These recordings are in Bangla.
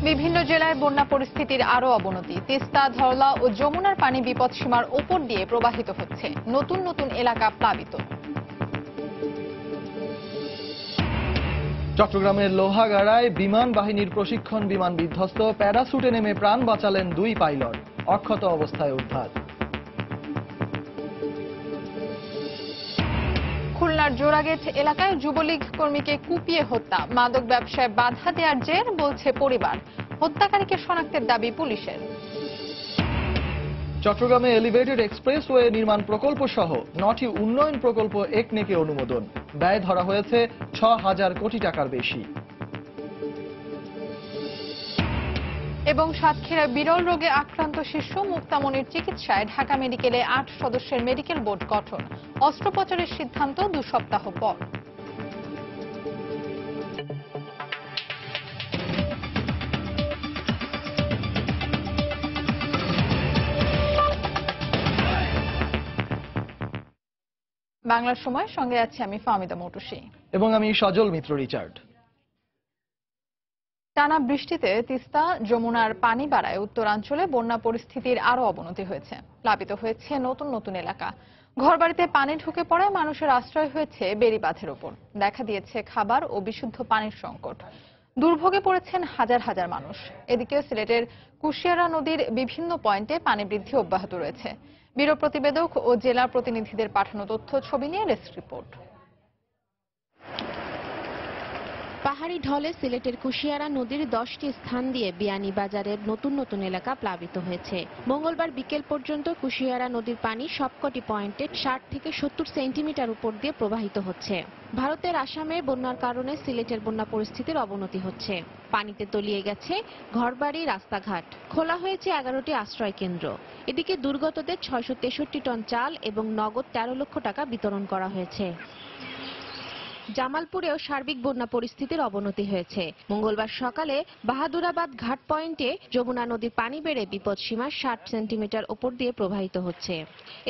বিভিন্ন জেলায় বন্যা পরিস্থিতির আরো অবনতি। তিস্তা, ধরলা ও যমুনার পানি বিপদসীমার ওপর দিয়ে প্রবাহিত হচ্ছে। নতুন নতুন এলাকা প্লাবিত। চট্টগ্রামের লোহাগাড়ায় বিমান বাহিনীর প্রশিক্ষণ বিমান বিধ্বস্ত, প্যারাসুটে নেমে প্রাণ বাঁচালেন 2 পাইলট, অক্ষত অবস্থায় উদ্ধার। খুলনার জোড়াগেট এলাকায় যুবলীগ কর্মীকে কুপিয়ে হত্যা, মাদক ব্যবসায় বাধা দেওয়ার জের বলছে পরিবার। হত্যাকারীকে শনাক্তের দাবি পুলিশের। চট্টগ্রামে এলিভেটেড এক্সপ্রেসওয়ে নির্মাণ প্রকল্প সহ 9টি উন্নয়ন প্রকল্প একনেকে অনুমোদন, ব্যয় ধরা হয়েছে 6,000 কোটি টাকার বেশি। এবং সাতক্ষীরায় বিরল রোগে আক্রান্ত শিশু মুক্তামনির চিকিৎসায় ঢাকা মেডিকেলে 8 সদস্যের মেডিকেল বোর্ড গঠন। অস্ত্রোপচারের সিদ্ধান্ত 2 সপ্তাহ পর। বাংলার সময় সঙ্গে আছে আমি ফাহমিদা মৌটুসী এবং আমি সজল মিত্র রিচার্ড। টানা বৃষ্টিতে তিস্তা, যমুনার পানি বাড়ায় উত্তরাঞ্চলে বন্যা পরিস্থিতির আরো অবনতি হয়েছে। প্লাবিত হয়েছে নতুন নতুন এলাকা। ঘরবাড়িতে পানি ঢুকে পড়ায় মানুষের আশ্রয় হয়েছে বেড়িবাঁধের ওপর। দেখা দিয়েছে খাবার ও বিশুদ্ধ পানির সংকট। দুর্ভোগে পড়েছেন হাজার হাজার মানুষ। এদিকে সিলেটের কুশিয়ারা নদীর বিভিন্ন পয়েন্টে পানি বৃদ্ধি অব্যাহত রয়েছে। ব্যুরো প্রতিবেদক ও জেলা প্রতিনিধিদের পাঠানো তথ্য ছবি নিয়ে ডেস্ক রিপোর্ট। পাহাড়ি ঢলে সিলেটের কুশিয়ারা নদীর 10টি স্থান দিয়ে বিয়ানীবাজারের নতুন নতুন এলাকা প্লাবিত হয়েছে। মঙ্গলবার বিকেল পর্যন্ত কুশিয়ারা নদীর পানি সবকটি পয়েন্টে 60 থেকে 70 সেন্টিমিটার উপর দিয়ে প্রবাহিত হচ্ছে। ভারতের আসামে বন্যার কারণে সিলেটের বন্যা পরিস্থিতির অবনতি হচ্ছে। পানিতে তলিয়ে গেছে ঘরবাড়ি, রাস্তাঘাট। খোলা হয়েছে 11টি আশ্রয় কেন্দ্র। এদিকে দুর্গতদের 663 টন চাল এবং নগদ 13 লক্ষ টাকা বিতরণ করা হয়েছে। জামালপুরেও সার্বিক বন্যা পরিস্থিতির অবনতি হয়েছে। মঙ্গলবার সকালে বাহাদুরাবাদ ঘাট পয়েন্টে যমুনা নদীর পানি বেড়ে বিপদসীমা 60 সেন্টিমিটার উপর দিয়ে প্রবাহিত হচ্ছে।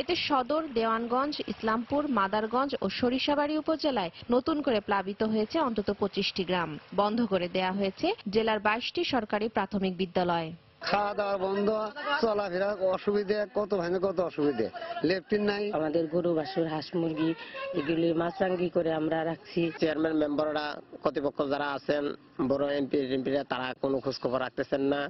এতে সদর, দেওয়ানগঞ্জ, ইসলামপুর, মাদারগঞ্জ ও সরিষাবাড়ী উপজেলায় নতুন করে প্লাবিত হয়েছে অন্তত 25টি গ্রাম। বন্ধ করে দেয়া হয়েছে জেলার 22টি সরকারি প্রাথমিক বিদ্যালয়। খাওয়া দাওয়া বন্ধ, চলাফেরা অসুবিধে, কত ভাঙে কত অসুবিধে, লেফটিন নাই। আমাদের গরু, বাছুর, হাঁস, মুরগি এগুলি মাছরাঙ্গি করে আমরা রাখছি। চেয়ারম্যান মেম্বাররা, কর্তৃপক্ষ যারা আছেন, বড় এমপিরা তারা কোনো খোঁজ খবর রাখতেছেন না।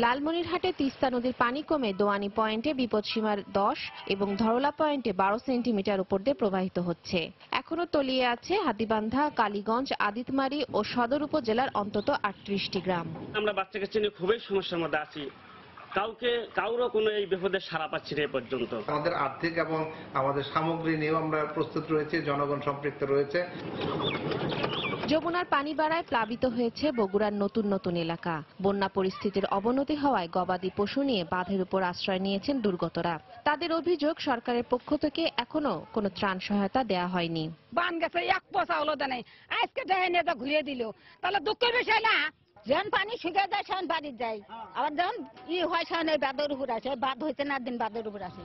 লালমনিরহাটে তিস্তা নদীর পানি কমে দোয়ানি পয়েন্টে বিপদসীমার 10 এবং ধরলা পয়েন্টে 12 সেন্টিমিটার উপর দিয়ে প্রবাহিত হচ্ছে। এখনো তলিয়ে আছে হাতিবান্ধা, কালীগঞ্জ, আদিতমারি ও সদর উপজেলার অন্তত 38টি গ্রাম। আমরা বাচ্চাকে চিনি খুবই সমস্যার মধ্যে আছি। কারো কোনো এই বিপদের সাড়া পাচ্ছি না এ পর্যন্ত। আমাদের আর্থিক এবং আমাদের সামগ্রী নিয়েও আমরা প্রস্তুত রয়েছি, জনগণ সম্পৃক্ত রয়েছে। যমুনার পানি বাড়ায় প্লাবিত হয়েছে বগুড়ার নতুন নতুন এলাকা। বন্যা পরিস্থিতির অবনতি হওয়ায় গবাদি পশু নিয়ে বাঁধের উপর আশ্রয় নিয়েছেন দুর্গতরা। তাদের অভিযোগ, সরকারের পক্ষ থেকে এখনো কোনো ত্রাণ সহায়তা দেয়া হয়নি। বান গেছে, এক পয়সা হলো দেয়, আজকে দেয় নিয়ে ঘুরিয়ে দিল, তাহলে দুঃখের বিষয় না। যখন পানি শুকিয়ে যায় সেখান বাড়ি যায়, আবার যখন হয় সেখানে বাঁধের উপর আসে, বাঁধ হয়েছে না দিন বাঁধের উপর আসে।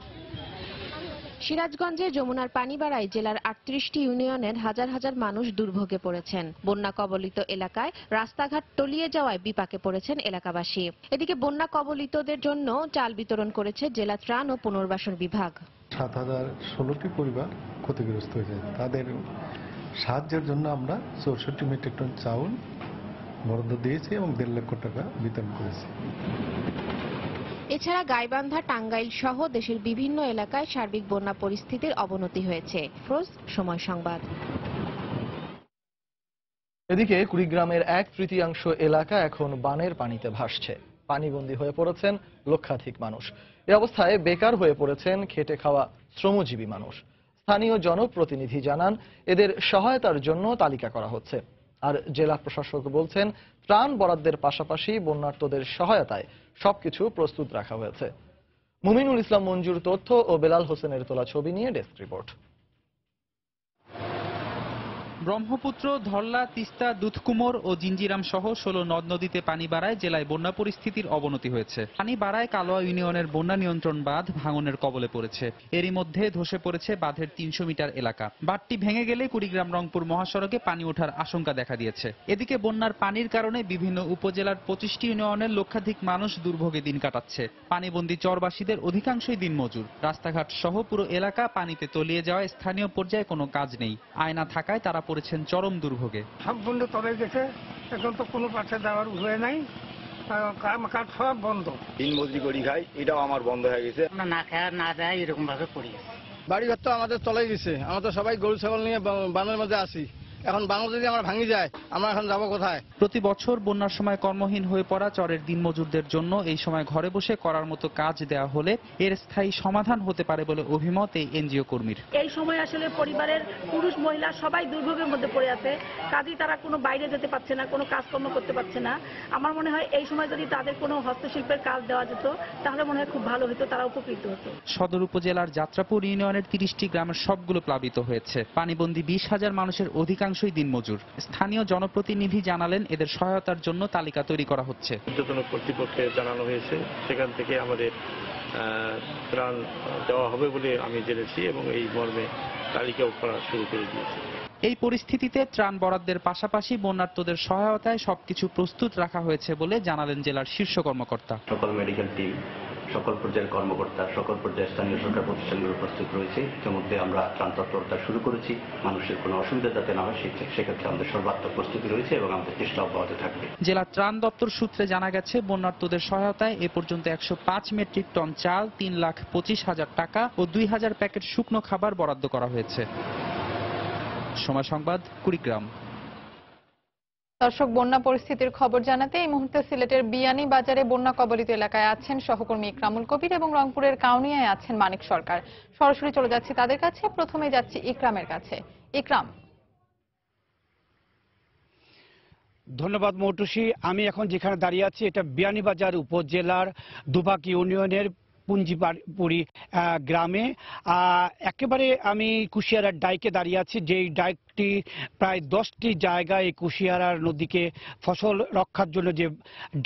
সিরাজগঞ্জে যমুনার পানি বাড়ায় জেলার 38টি ইউনিয়নের হাজার হাজার মানুষ দুর্ভোগে পড়েছেন। বন্যা কবলিত এলাকায় রাস্তাঘাট তলিয়ে যাওয়ায় বিপাকে পড়েছেন এলাকাবাসী। এদিকে বন্যা কবলিতদের জন্য চাল বিতরণ করেছে জেলা ত্রাণ ও পুনর্বাসন বিভাগ। 7016টি পরিবার ক্ষতিগ্রস্ত হয়েছে। তাদের সাহায্যের জন্য আমরা 64 মেট্রিক টন চাউল বরাদ্দ দিয়েছি এবং 1.5 লক্ষ টাকা বিতরণ করেছি। এছাড়া গাইবান্ধা, টাঙ্গাইল সহ দেশের বিভিন্ন এলাকায় সার্বিক বন্যা পরিস্থিতির অবনতি হয়েছে। ফিরোজ, সময় সংবাদ। এদিকে কুড়িগ্রামের 1/3 এলাকা এখন বানের পানিতে ভাসছে। পানিবন্দী হয়ে পড়েছেন লক্ষাধিক মানুষ। এ অবস্থায় বেকার হয়ে পড়েছেন খেটে খাওয়া শ্রমজীবী মানুষ। স্থানীয় জনপ্রতিনিধি জানান, এদের সহায়তার জন্য তালিকা করা হচ্ছে। আর জেলা প্রশাসক বলছেন, ত্রাণ বরাদ্দের পাশাপাশি বন্যার্তদের সহায়তায় সবকিছু প্রস্তুত রাখা হয়েছে। মুমিনুল ইসলাম মঞ্জুর তথ্য ও বেলাল হোসেনের তোলা ছবি নিয়ে ডেস্ক রিপোর্ট। ব্রহ্মপুত্র, ধরলা, তিস্তা, দুধকুমোর ও জিঞ্জিরাম সহ 16 নদ নদীতে পানি বাড়ায় জেলায় বন্যা পরিস্থিতির অবনতি হয়েছে। পানি বাড়ায় কালোয়া ইউনিয়নের বন্যা নিয়ন্ত্রণ বাঁধ ভাঙনের কবলে পড়েছে। এরই মধ্যে ধসে পড়েছে বাঁধের 300 মিটার এলাকা। বাঁধটি ভেঙে গেলে কুড়িগ্রাম রংপুর মহাসড়কে পানি ওঠার আশঙ্কা দেখা দিয়েছে। এদিকে বন্যার পানির কারণে বিভিন্ন উপজেলার 25টি ইউনিয়নের লক্ষাধিক মানুষ দুর্ভোগে দিন কাটাচ্ছে। পানিবন্দী চরবাসীদের অধিকাংশই দিনমজুর। রাস্তাঘাট সহ পুরো এলাকা পানিতে তলিয়ে যাওয়ায় স্থানীয় পর্যায়ে কোনো কাজ নেই। আয়না থাকায় তারা পড়েছেন চরম দুর্ভোগে। সব বন্ধ তলে গেছে, এখন তো কোনো পাশে দেওয়ার উপায় নাই, কাঠ সব বন্ধ। দিন মজুরি করি খাই, এটাও আমার বন্ধ হয়ে গেছে। আমরা না খাওয়া না যায় এরকম ভাবে পড়ি। বাড়িঘর তো আমাদের তলে গেছে, আমরা তো সবাই গরু ছাগল নিয়ে বানের মধ্যে আছি। এখন বাংলা যদি আমরা ভাঙি যায়, আমরা এখন যাবো কোথায়? প্রতি বছর বন্যার সময় কর্মহীন হয়ে পড়া চরের দিনমজুরদের জন্য এই সময় ঘরে বসে করার মতো কাজ দেওয়া হলে এর স্থায়ী সমাধান হতে পারে বলে অভিমত এই এনজিও কর্মীর। এই সময় আসলে পরিবারের পুরুষ মহিলা সবাই দুর্ভোগের মধ্যে পড়ে আছে, কাজেই তারা কোনো বাইরে যেতে পারছে না, কোনো কাজকর্ম করতে পারছে না। আমার মনে হয় এই সময় যদি তাদের কোনো হস্তশিল্পের কাজ দেওয়া যেত তাহলে মনে হয় খুব ভালো হতো, তারা উপকৃত হতো। সদর উপজেলার যাত্রাপুর ইউনিয়নের 30টি গ্রামের সবগুলো প্লাবিত হয়েছে। পানিবন্দী 20,000 মানুষের অধিকাংশই দিনমজুর। স্থানীয় জনপ্রতিনিধি জানালেন এদের সহায়তার জন্য তালিকা তৈরি করা হচ্ছে। ঊর্ধ্বতন কর্তৃপক্ষে জানানো হয়েছে, সেখান থেকে আমাদের ত্রাণ দেওয়া হবে বলে আমি জেনেছি এবং এই মর্মে তালিকাও করা শুরু করে দিয়েছে। এই পরিস্থিতিতে ত্রাণ বরাদ্দের পাশাপাশি বন্যার্তদের সহায়তায় সবকিছু প্রস্তুত রাখা হয়েছে বলে জানালেন জেলার শীর্ষ কর্মকর্তা। সকল মেডিকেল টিম, সকল পর্যায়ের কর্মকর্তা, সকল পর্যায়ের স্থানীয় সরকার প্রতিষ্ঠানগুলো প্রস্তুত রয়েছে। ইতিমধ্যে আমরা ত্রাণ তৎপরতা শুরু করেছি। মানুষের কোনো অসুবিধা যাতে না হয় সেক্ষেত্রে আমাদের সর্বাত্মক প্রস্তুতি রয়েছে এবং আমাদের চেষ্টা অব্যাহত থাকবে। জেলা ত্রাণ দপ্তর সূত্রে জানা গেছে বন্যার্তদের সহায়তায় এ পর্যন্ত 105 মেট্রিক টন চাল, 3,25,000 টাকা ও 2,000 প্যাকেট শুকনো খাবার বরাদ্দ করা হয়েছে। সময় সংবাদ, কুড়িগ্রাম। দর্শক, বন্যা পরিস্থিতির খবর জানাতে এই মুহূর্তে সিলেটের বিয়ানী বাজারে বন্যা কবলিত এলাকায় আছেন সহকর্মী ইকরামুল কবির এবং রংপুরের কাউনিয়ায় আছেন মানিক সরকার। সরাসরি চলে যাচ্ছি তাদের কাছে। প্রথমে যাচ্ছি ইকরামের কাছে। ইকরাম। ধন্যবাদ মৌটুসী। আমি এখন যেখানে দাঁড়িয়ে আছি এটা বিয়ানীবাজার উপজেলার দুবাক ইউনিয়নের পুঞ্জিপুরি গ্রামে। একেবারে আমি কুশিয়ারার ডাইকে দাঁড়িয়ে আছি, যেই ডাইকটি প্রায় 10টি জায়গায় কুশিয়ারার নদীকে ফসল রক্ষার জন্য যে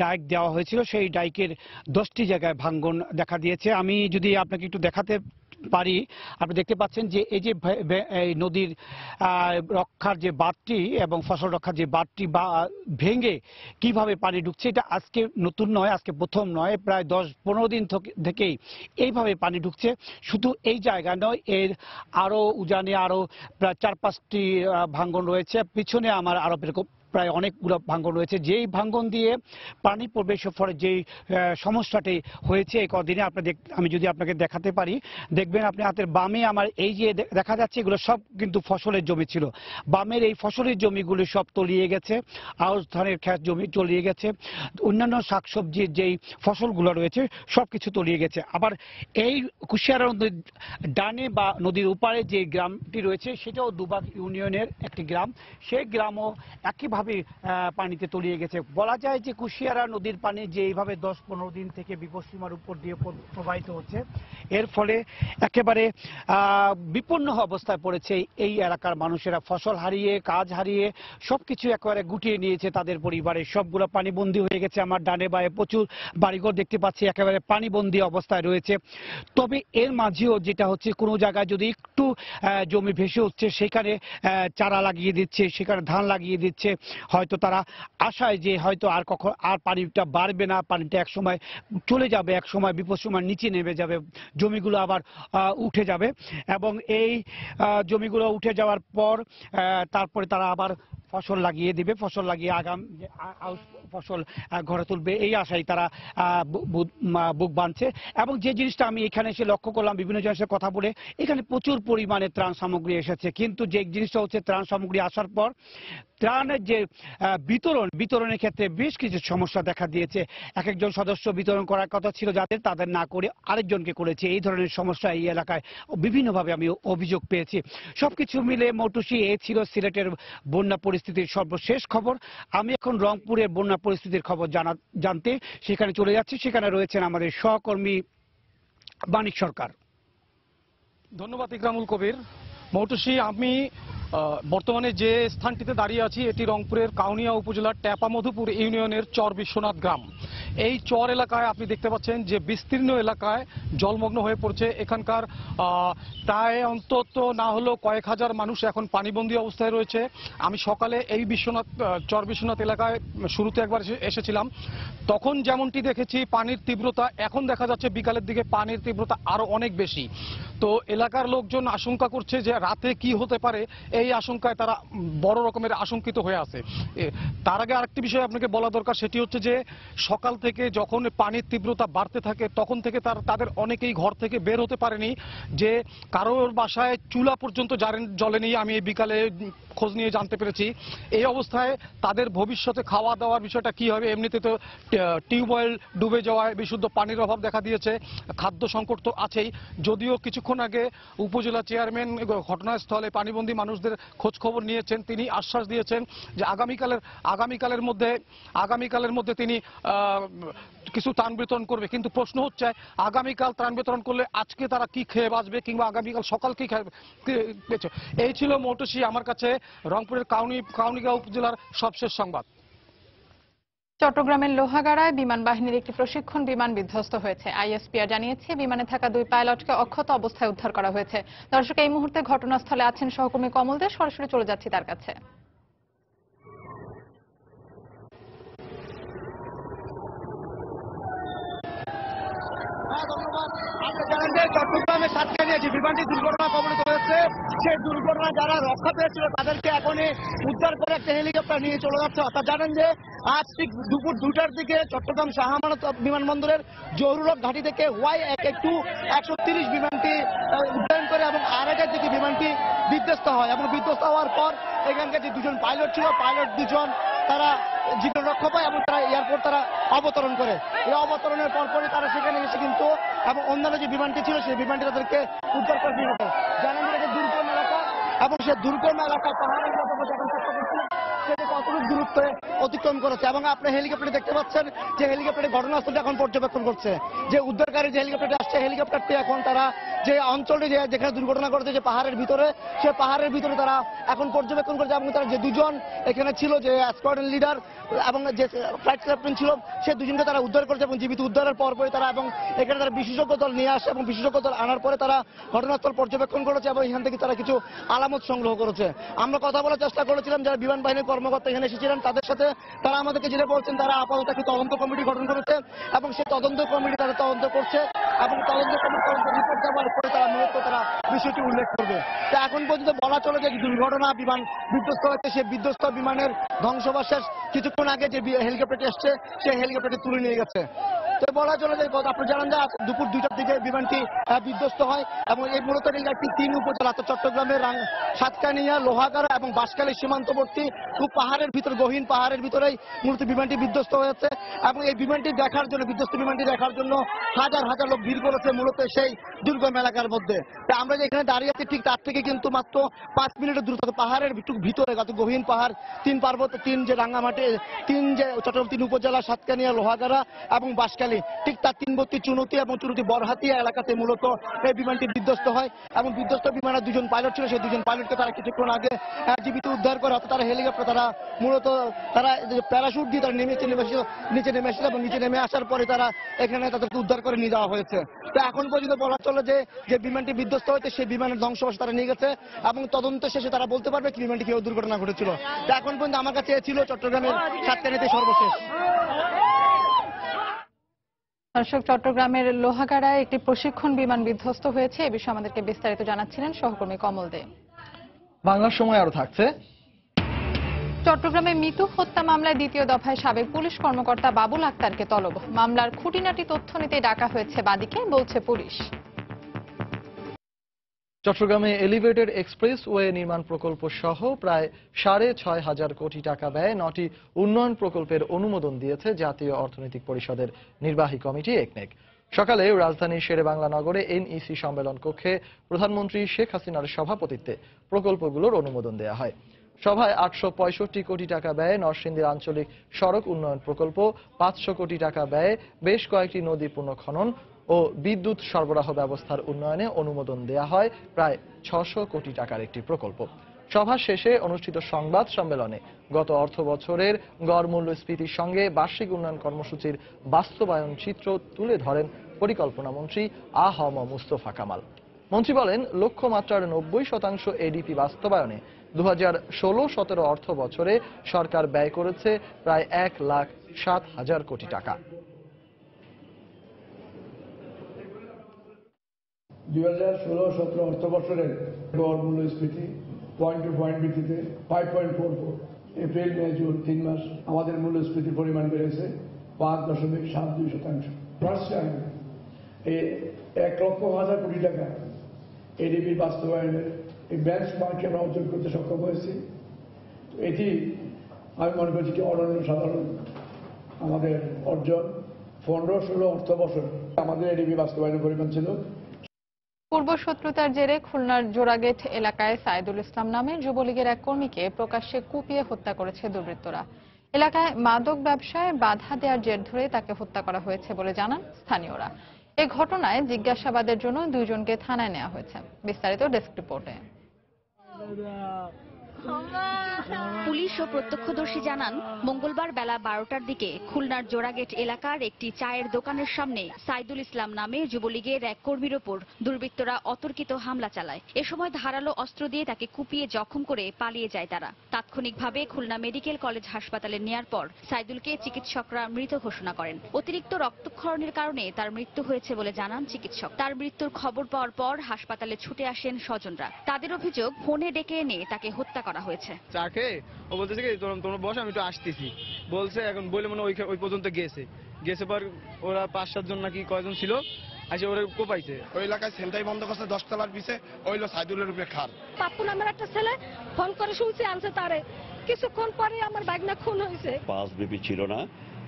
ডাইক দেওয়া হয়েছিল সেই ডাইকের 10টি জায়গায় ভাঙ্গন দেখা দিয়েছে। আমি যদি আপনাকে একটু দেখাতে পারি, আপনি দেখতে পাচ্ছেন যে এই যে এই নদীর রক্ষার যে বাঁধটি এবং ফসল রক্ষার যে বাঁধটি ভেঙে কিভাবে পানি ঢুকছে, এটা আজকে নতুন নয়, আজকে প্রথম নয়, প্রায় 10-15 দিন থেকেই এইভাবে পানি ঢুকছে। শুধু এই জায়গা নয়, এর আরো উজানে আরো প্রায় 4-5টি ভাঙ্গন রয়েছে। পিছনে আমার আরো এরকম প্রায় অনেকগুলো ভাঙ্গন রয়েছে। যেই ভাঙ্গন দিয়ে পানি প্রবেশের ফলে যেই সমস্যাটি হয়েছে এই কদিনে আমি যদি আপনাকে দেখাতে পারি, দেখবেন আপনি হাতের বামে আমার এই যে দেখা যাচ্ছে এগুলো সব কিন্তু ফসলের জমি ছিল। বামের এই ফসলের জমিগুলো সব তলিয়ে গেছে, আউশ ধানের ক্ষেত জমি তলিয়ে গেছে, অন্যান্য শাকসবজির যেই ফসলগুলো রয়েছে সবকিছু তলিয়ে গেছে। আবার এই কুশিয়ারা নদীর ডানে বা নদীর উপারে যে গ্রামটি রয়েছে সেটাও দুবাক ইউনিয়নের একটি গ্রাম, সেই গ্রামও একইভাবে পানিতে তলিয়ে গেছে। বলা যায় যে কুশিয়ারা নদীর পানি যে এইভাবে 10-15 দিন থেকে বিপদসীমার উপর দিয়ে প্রবাহিত হচ্ছে, এর ফলে একেবারে বিপন্ন অবস্থায় পড়েছে এই এলাকার মানুষেরা। ফসল হারিয়ে, কাজ হারিয়ে সবকিছু একেবারে গুটিয়ে নিয়েছে তাদের পরিবারে। সবগুলো পানিবন্দী হয়ে গেছে। আমার ডানে বায়ে প্রচুর বাড়িঘর দেখতে পাচ্ছি একেবারে পানিবন্দী অবস্থায় রয়েছে। তবে এর মাঝেও যেটা হচ্ছে, কোনো জায়গায় যদি একটু জমি ভেসে হচ্ছে সেখানে চারা লাগিয়ে দিচ্ছে, সেখানে ধান লাগিয়ে দিচ্ছে, হয়তো তারা আশায় যে হয়তো আর পানিটা বাড়বে না, পানিটা একসময় চলে যাবে, একসময় বিপদ সময় নিচে নেমে যাবে, জমিগুলো আবার উঠে যাবে এবং এই জমিগুলো উঠে যাওয়ার পর তারপরে তারা আবার ফসল লাগিয়ে দিবে, ফসল লাগিয়ে আগাম ফসল ঘরে তুলবে, এই আশায় তারা বুক বাঁধছে। এবং যে জিনিসটা আমি এখানে এসে লক্ষ্য করলাম, বিভিন্ন জনের সাথে কথা বলে, এখানে প্রচুর পরিমাণে ত্রাণ সামগ্রী এসেছে, কিন্তু যে জিনিসটা হচ্ছে ত্রাণ সামগ্রী আসার পর ত্রাণের যে বিতরণের ক্ষেত্রে বেশ কিছু সমস্যা দেখা দিয়েছে। এক একজন সদস্য বিতরণ করার কথা ছিল যাদের, তাদের না করে আরেকজনকে করেছে। এই ধরনের সমস্যা এই এলাকায় বিভিন্নভাবে আমি অভিযোগ পেয়েছি। সবকিছু মিলে মৌটুসী এ ছিল সিলেটের বন্যা পরিস্থিতির সর্বশেষ খবর। আমি এখন রংপুরের বন্যা পরিস্থিতির খবর জানতে সেখানে চলে যাচ্ছি। সেখানে রয়েছেন আমাদের সহকর্মী মানিক সরকার। ধন্যবাদ ইকরামুল কবির। মৌটুসী, আমি বর্তমানে যে স্থানটিতে দাঁড়িয়ে আছি এটি রংপুরের কাউনিয়া উপজেলার ট্যাপামধুপুর ইউনিয়নের চর বিশ্বনাথ গ্রাম। এই চর এলাকায় আপনি দেখতে পাচ্ছেন যে বিস্তীর্ণ এলাকায় জলমগ্ন হয়ে পড়ছে। এখানকার প্রায় অন্তত না হলেও কয়েক হাজার মানুষ এখন পানিবন্দী অবস্থায় রয়েছে। আমি সকালে এই চর বিশ্বনাথ এলাকায় শুরুতে একবার এসেছিলাম, তখন যেমনটি দেখেছি পানির তীব্রতা, এখন দেখা যাচ্ছে বিকালের দিকে পানির তীব্রতা আরো অনেক বেশি। তো এলাকার লোকজন আশঙ্কা করছে যে রাতে কি হতে পারে, এই আশঙ্কায় তারা বড় রকমের আশঙ্কিত হয়ে আছে। তার আগে আরেকটি বিষয় আপনাকে বলা দরকার, সেটি হচ্ছে যে সকাল থেকে যখন পানির তীব্রতা বাড়তে থাকে তখন থেকে তাদের অনেকেই ঘর থেকে বের হতে পারেনি, যে কারোর বাসায় চুলা পর্যন্ত জ্বলেনি, আমি এই বিকালে খোঁজ নিয়ে জানতে পেরেছি। এই অবস্থায় তাদের ভবিষ্যতে খাওয়া দাওয়ার বিষয়টা কি হবে? এমনিতে তো টিউবওয়েল ডুবে যাওয়ায় বিশুদ্ধ পানির অভাব দেখা দিয়েছে, খাদ্য সংকট তো আছেই। যদিও কিছুক্ষণ আগে উপজেলা চেয়ারম্যান ঘটনাস্থলে পানিবন্দী মানুষদের খোঁজ খবর নিয়েছেন, তিনি আশ্বাস দিয়েছেন যে আগামীকালের মধ্যে তিনি কিছু ত্রাণ বিতরণ করবে। কিন্তু প্রশ্ন হচ্ছে আগামীকাল ত্রাণ বিতরণ করলে আজকে তারা কি খেয়ে বাঁচবে, কিংবা আগামীকাল সকাল কি খাবে। এই ছিল মৌটুসী আমার কাছে রংপুরের কাউনিয়া উপজেলার সবশেষ সংবাদ। চট্টগ্রামের লোহাগাড়ায় বিমান বাহিনীর একটি প্রশিক্ষণ বিমান বিধ্বস্ত হয়েছে। আইএসপিআর জানিয়েছে বিমানে থাকা 2 পাইলটকে অক্ষত অবস্থায় উদ্ধার করা হয়েছে। দর্শক, এই মুহূর্তে ঘটনাস্থলে আছেন সহকর্মী কমল দে, সরাসরি চলে যাচ্ছি তার কাছে। চট্টগ্রামের সাতকানিয়া যে বিমানটি দুর্ঘটনা কবলিত হয়েছে, সেই দুর্ঘটনা যারা রক্ষা পেয়েছিল তাদেরকে এখন উদ্ধার করে একটা হেলিকপ্টার নিয়ে চলে যাচ্ছে। অর্থাৎ জানেন যে আজ ঠিক দুপুর 2টার দিকে চট্টগ্রাম শাহ আমানত বিমানবন্দরের জহুরুল ঘাঁটি থেকে Y130 বিমানটি উড্ডয়ন করে এবং আরেকের দিকে বিমানটি বিধ্বস্ত হয় এবং বিধ্বস্ত হওয়ার পর এখানকার যে 2জন পাইলট ছিল, পাইলট 2জন তারা জীবন রক্ষা পায় এবং তারা এয়ারপোর্ট তারা অবতরণ করে। এই অবতরণের পরপরই তারা সেখানে এসে কিন্তু এবং অন্যান্য যে বিমানটি ছিল সেই বিমানটি তাদেরকে উদ্ধার করে দিয়ে হতো। জানেন যে দুর্গম এলাকা এবং সে দুর্গম এলাকা পাহাড়ের সেটা কতটুকু দূরত্বে অতিক্রম করেছে এবং আপনি হেলিকপ্টারে দেখতে পাচ্ছেন যে হেলিকপ্টারের ঘটনাস্থলটি এখন পর্যবেক্ষণ করছে। যে উদ্ধারকারী যে হেলিকপ্টারটি আসছে, হেলিকপ্টারটি এখন তারা যে অঞ্চলটি যেখানে দুর্ঘটনা ঘটেছে যে পাহাড়ের ভিতরে, সে পাহাড়ের ভিতরে তারা এখন পর্যবেক্ষণ করছে এবং তারা যে 2জন এখানে ছিল, যে স্কোয়াড্রন লিডার এবং যে ফ্লাইট ক্যাপ্টেন ছিল, সে 2জনকে তারা উদ্ধার করেছে এবং জীবিত উদ্ধারের পরপরই তারা এবং এখানে তারা বিশেষজ্ঞ দল নিয়ে আসে এবং বিশেষজ্ঞ দল আনার পরে তারা ঘটনাস্থল পর্যবেক্ষণ করেছে এবং এখান থেকে তারা কিছু আলামত সংগ্রহ করেছে। আমরা কথা বলার চেষ্টা করেছিলাম যারা বিমান বাহিনীর কর্মকর্তা এখানে এসেছিলেন তাদের সাথে, তারা আমাদেরকে যেটা বলছেন তারা আপাতত একটি তদন্ত কমিটি গঠন করেছে এবং সেই তদন্ত কমিটি তারা তদন্ত করছে এবং তদন্ত কমিটি তদন্ত রিপোর্ট দেওয়ার পরে তারা মূলত তারা বিষয়টি উল্লেখ করবে। তা এখন পর্যন্ত বলা চলে যে দুর্ঘটনা বিমান বিধ্বস্ত হয়েছে, সেই বিধ্বস্ত বিমানের ধ্বংসাবশেষ কিছুক্ষণ আগে যে হেলিকপ্টারটি এসছে সেই হেলিকপ্টারটি তুলে নিয়ে গেছে। তো বলা চলে যে আপনি জানেন যে দুপুর 2টার দিকে বিমানটি বিধ্বস্ত হয় এবং এই মূলত একটি 3 উপজেলা চট্টগ্রামের সাতকানিয়া, লোহাগাড়া এবং বাঁশখালী সীমান্তবর্তী খুব পাহাড়ের ভিতর, গহীন পাহাড়ের ভিতরেই মূলত বিমানটি বিধ্বস্ত হয়েছে এবং এই বিমানটি দেখার জন্য, বিধ্বস্ত বিমানটি দেখার জন্য হাজার হাজার লোক ভিড় করেছে মূলত সেই দুর্গম এলাকার মধ্যে। তাই আমরা যে এখানে দাঁড়িয়ে আছি ঠিক তার থেকে কিন্তু মাত্র 5 মিনিটের দূরত্ব, পাহাড়ের ভিতরে গহীন পাহাড়, 3 পার্বত্য, 3 যে রাঙ্গামাটি, 3 যে চট্টগ্রাম 3 উপজেলা সাতকানিয়া, লোহাগাড়া এবং বাঁশখালী, ঠিক তার 3বর্তী চুনতি এবং চুনতি বরহাতিয়া এলাকাতে মূলত এই বিমানটি বিধ্বস্ত হয় এবং বিধ্বস্ত বিমানের 2জন পাইলট ছিল, সেই 2জন পাইলটকে তারা কিছুক্ষণ আগে জীবিত উদ্ধার করে। অর্থাৎ তারা হেলিকপ্টার, তারা মূলত তারা প্যারাশুট দিয়ে তারা নিচে নেমে এসেছিল এবং নিচে নেমে আসার পরে তারা এখানে তাদেরকে উদ্ধার করে নিয়ে যাওয়া হয়েছে। তো এখন পর্যন্ত বলা চলে যে বিমানটি বিধ্বস্ত হয়েছে সেই বিমানের ধ্বংসাবশেষ তারা নিয়ে গেছে এবং তদন্ত শেষে তারা বলতে পারবে কি বিমানটি কেউ দুর্ঘটনা ঘটেছিল। তো এখন পর্যন্ত আমার কাছে ছিল চট্টগ্রামের সাতকানিয়াতে সর্বশেষ। দর্শক, চট্টগ্রামের লোহাগাড়ায় একটি প্রশিক্ষণ বিমান বিধ্বস্ত হয়েছে, এ বিষয়ে আমাদেরকে বিস্তারিত জানাচ্ছিলেন সহকর্মী কমল দে। বাংলার সময় আরো থাকছে। চট্টগ্রামে মিতু হত্যা মামলায় 2য় দফায় সাবেক পুলিশ কর্মকর্তা বাবুল আক্তারকে তলব। মামলার খুঁটিনাটি তথ্য নিতে ডাকা হয়েছে বাদীকে, বলছে পুলিশ। চট্টগ্রামে এলিভেটেড এক্সপ্রেসওয়ে নির্মাণ প্রকল্প সহ প্রায় 6,500 কোটি টাকা ব্যয়ে 9টি উন্নয়ন প্রকল্পের অনুমোদন দিয়েছে জাতীয় অর্থনৈতিক পরিষদের নির্বাহী কমিটি একনেক। সকালে রাজধানীর শেরেবাংলা নগরে NEC সম্মেলন কক্ষে প্রধানমন্ত্রী শেখ হাসিনার সভাপতিত্বে প্রকল্পগুলোর অনুমোদন দেওয়া হয়। সভায় 865 কোটি টাকা ব্যয়ে নরসিংদীর আঞ্চলিক সড়ক উন্নয়ন প্রকল্প, 500 কোটি টাকা ব্যয়ে বেশ কয়েকটি নদী পুনঃখনন ও বিদ্যুৎ সরবরাহ ব্যবস্থার উন্নয়নে অনুমোদন দেওয়া হয় প্রায় 600 কোটি টাকার একটি প্রকল্প। সভা শেষে অনুষ্ঠিত সংবাদ সম্মেলনে গত অর্থ বছরের গড় মূল্যস্ফীতির সঙ্গে বার্ষিক উন্নয়ন কর্মসূচির বাস্তবায়ন চিত্র তুলে ধরেন পরিকল্পনা মন্ত্রী আ.হ.ম মুস্তফা কামাল। মন্ত্রী বলেন, লক্ষ্যমাত্রার 90% এডিপি বাস্তবায়নে 2016-17 অর্থ বছরে সরকার ব্যয় করেছে প্রায় 1,07,000 কোটি টাকা। 2016-17 অর্থ বছরের গড় মূল্যস্ফীতি পয়েন্ট টু পয়েন্ট ভিত্তিতে 5.44। এপ্রিল মে জুন 3 মাস আমাদের মূল্যস্ফীতির পরিমাণ বেড়েছে 5.72%। ফার্স্ট টাইম 1,00,000 কোটি টাকা এডিপি বাস্তবায়নের এই বেঞ্চমার্ককে আমরা অর্জন করতে সক্ষম হয়েছি। এটি আমি মনে করছি কি অনন্য সাধারণ আমাদের অর্জন। 15-16 অর্থ বছর আমাদের এডিপি বাস্তবায়নের পরিমাণ ছিল। পূর্বশত্রুতার জেরে খুলনার জোড়াগেট এলাকায় সাইদুল ইসলাম নামে যুবলীগের এক কর্মীকে প্রকাশ্যে কুপিয়ে হত্যা করেছে দুর্বৃত্তরা। এলাকায় মাদক ব্যবসায় বাধা দেওয়ার জের ধরে তাকে হত্যা করা হয়েছে বলে জানান স্থানীয়রা। এ ঘটনায় জিজ্ঞাসাবাদের জন্য দুইজনকে থানায় নেওয়া হয়েছে। বিস্তারিত ডেস্ক রিপোর্টে। পুলিশ ও প্রত্যক্ষদর্শী জানান, মঙ্গলবার বেলা 12টার দিকে খুলনার জোড়াগেট এলাকার একটি চায়ের দোকানের সামনে সাইদুল ইসলাম নামে যুবলীগের এক কর্মীর ওপর দুর্বৃত্তরা অতর্কিত হামলা চালায়। এ সময় ধারালো অস্ত্র দিয়ে তাকে কুপিয়ে জখম করে পালিয়ে যায় তারা। তাৎক্ষণিকভাবে খুলনা মেডিকেল কলেজ হাসপাতালে নেয়ার পর সাইদুলকে চিকিৎসকরা মৃত ঘোষণা করেন। অতিরিক্ত রক্তক্ষরণের কারণে তার মৃত্যু হয়েছে বলে জানান চিকিৎসক। তার মৃত্যুর খবর পাওয়ার পর হাসপাতালে ছুটে আসেন স্বজনরা। তাদের অভিযোগ, ফোনে ডেকে এনে তাকে হত্যা করা হয়েছে। চাকে ও বলতেছে কি তোমরা বসো, আমি তো আসতেছি বলছে। এখন বলে মনে ওই পর্যন্ত গেছে পর ওরা 5-7 জন নাকি কয়জন ছিল, আসে ওরা কোপাইছে। ওই এলাকায় সেন্টাই বন্ধ করছে 10 তলার পিছে, ওইল সাইদুলের উপরে খার। পাপ্পু নামের একটা ছেলে ফোন করে শুনছি আনছে তারে, কিছুক্ষণ পরে আমার বাগনা খুন হয়েছে। পাস বিপি ছিল না,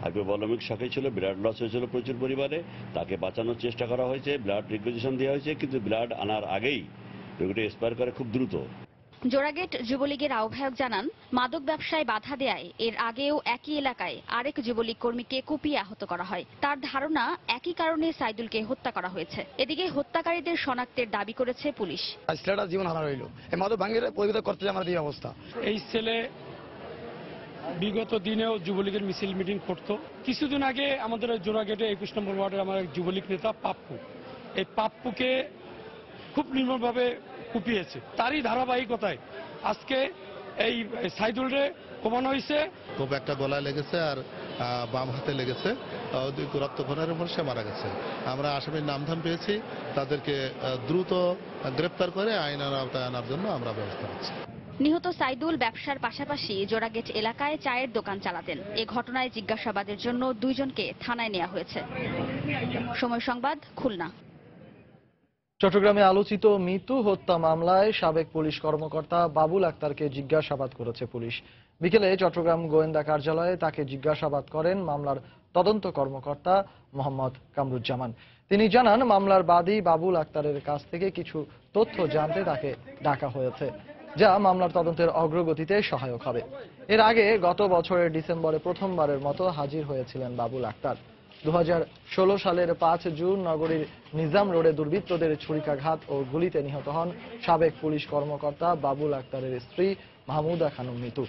হাইপোভলিমিক শকে ছিল, ব্লাড লস হয়েছিল প্রচুর পরিমাণে। তাকে বাঁচানোর চেষ্টা করা হয়েছে, ব্লাড রিকুইজিশন দেওয়া হয়েছে, কিন্তু ব্লাড আনার আগেই রোগীটা এক্সপায়ার করে খুব দ্রুত। জোড়াগেট যুবলীগের আহ্বায়ক জানান, মাদক ব্যবসায় বাধা দেয় এর আগেও একই এলাকায় আরেক যুবলীগ কর্মীকে কুপিয়ে আহত করা হয়। তার ধারণা একই কারণে সাইদুলকে হত্যা করা হয়েছে। এদিকে হত্যাকারীদের শনাক্তের দাবি করেছে পুলিশ। ছেলেটা জীবন হারা রইল, এই মাদক ভাঙিয়ে পরিবর্তন করতে আমাদের এই অবস্থা। এই ছেলে বিগত দিনেও যুবলীগের মিছিল মিটিং করতো। কিছুদিন আগে আমাদের জোড়াগেটে 21 নম্বর ওয়ার্ডের আমার এক যুবলীগ নেতা পাপ্পু, এই পাপ্পুকে খুব নির্মমভাবে কুপিয়েছে। তারই ধারাবাহিকতায় আজকে এই সাইদুলরে কমানো হয়েছে। খুব একটা গলায় লেগেছে আর বাম হাতে লেগেছে, রক্তক্ষরণের উপর সে মারা গেছে। আমরা আসামির নামধাম পেয়েছি, তাদেরকে দ্রুত গ্রেপ্তার করে আইনের আওতায় আনার জন্য আমরা ব্যবস্থা করছি। নিহত সাইদুল ব্যবসার পাশাপাশি জোড়াগেট এলাকায় চায়ের দোকান চালাতেন। এ ঘটনায় জিজ্ঞাসাবাদের জন্য দুইজনকে থানায় নেওয়া হয়েছে। সময় সংবাদ, খুলনা। চট্টগ্রামে আলোচিত মিতু হত্যা মামলায় সাবেক পুলিশ কর্মকর্তা বাবুল আক্তারকে জিজ্ঞাসাবাদ করেছে পুলিশ। বিকেলে চট্টগ্রাম গোয়েন্দা কার্যালয়ে তাকে জিজ্ঞাসাবাদ করেন মামলার তদন্ত কর্মকর্তা মোহাম্মদ কামরুজ্জামান। তিনি জানান, মামলার বাদী বাবুল আক্তারের কাছ থেকে কিছু তথ্য জানতে তাকে ডাকা হয়েছে, যা মামলার তদন্তের অগ্রগতিতে সহায়ক হবে। এর আগে গত বছরের ডিসেম্বরে প্রথমবারের মতো হাজির হয়েছিলেন বাবুল আক্তার। 2016 সালের 5 জুন নগরীর নিজাম রোডে দুর্বৃত্তদের ছুরিকাঘাত ও গুলিতে নিহত হন সাবেক পুলিশ কর্মকর্তা বাবুল আক্তারের স্ত্রী মাহমুদা খানম মিতু।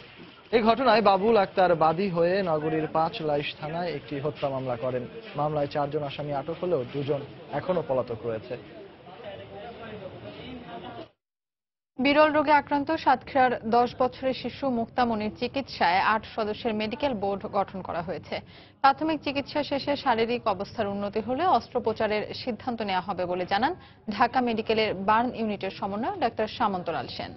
এই ঘটনায় বাবুল আক্তার বাদী হয়ে নগরীর 5 লাইশ থানায় একটি হত্যা মামলা করেন। মামলায় 4 জন আসামি আটক হলেও 2 জন এখনো পলাতক রয়েছে। বিরল রোগে আক্রান্ত সাতক্ষীরার 10 বছরের শিশু মুক্তামণির চিকিৎসায় 8 সদস্যের মেডিকেল বোর্ড গঠন করা হয়েছে। প্রাথমিক চিকিৎসা শেষে শারীরিক অবস্থার উন্নতি হলে অস্ত্রোপচারের সিদ্ধান্ত নেওয়া হবে বলে জানান ঢাকা মেডিকেলের বার্ন ইউনিটের সমন্বয়ক ডাক্তার সামন্তলাল সেন।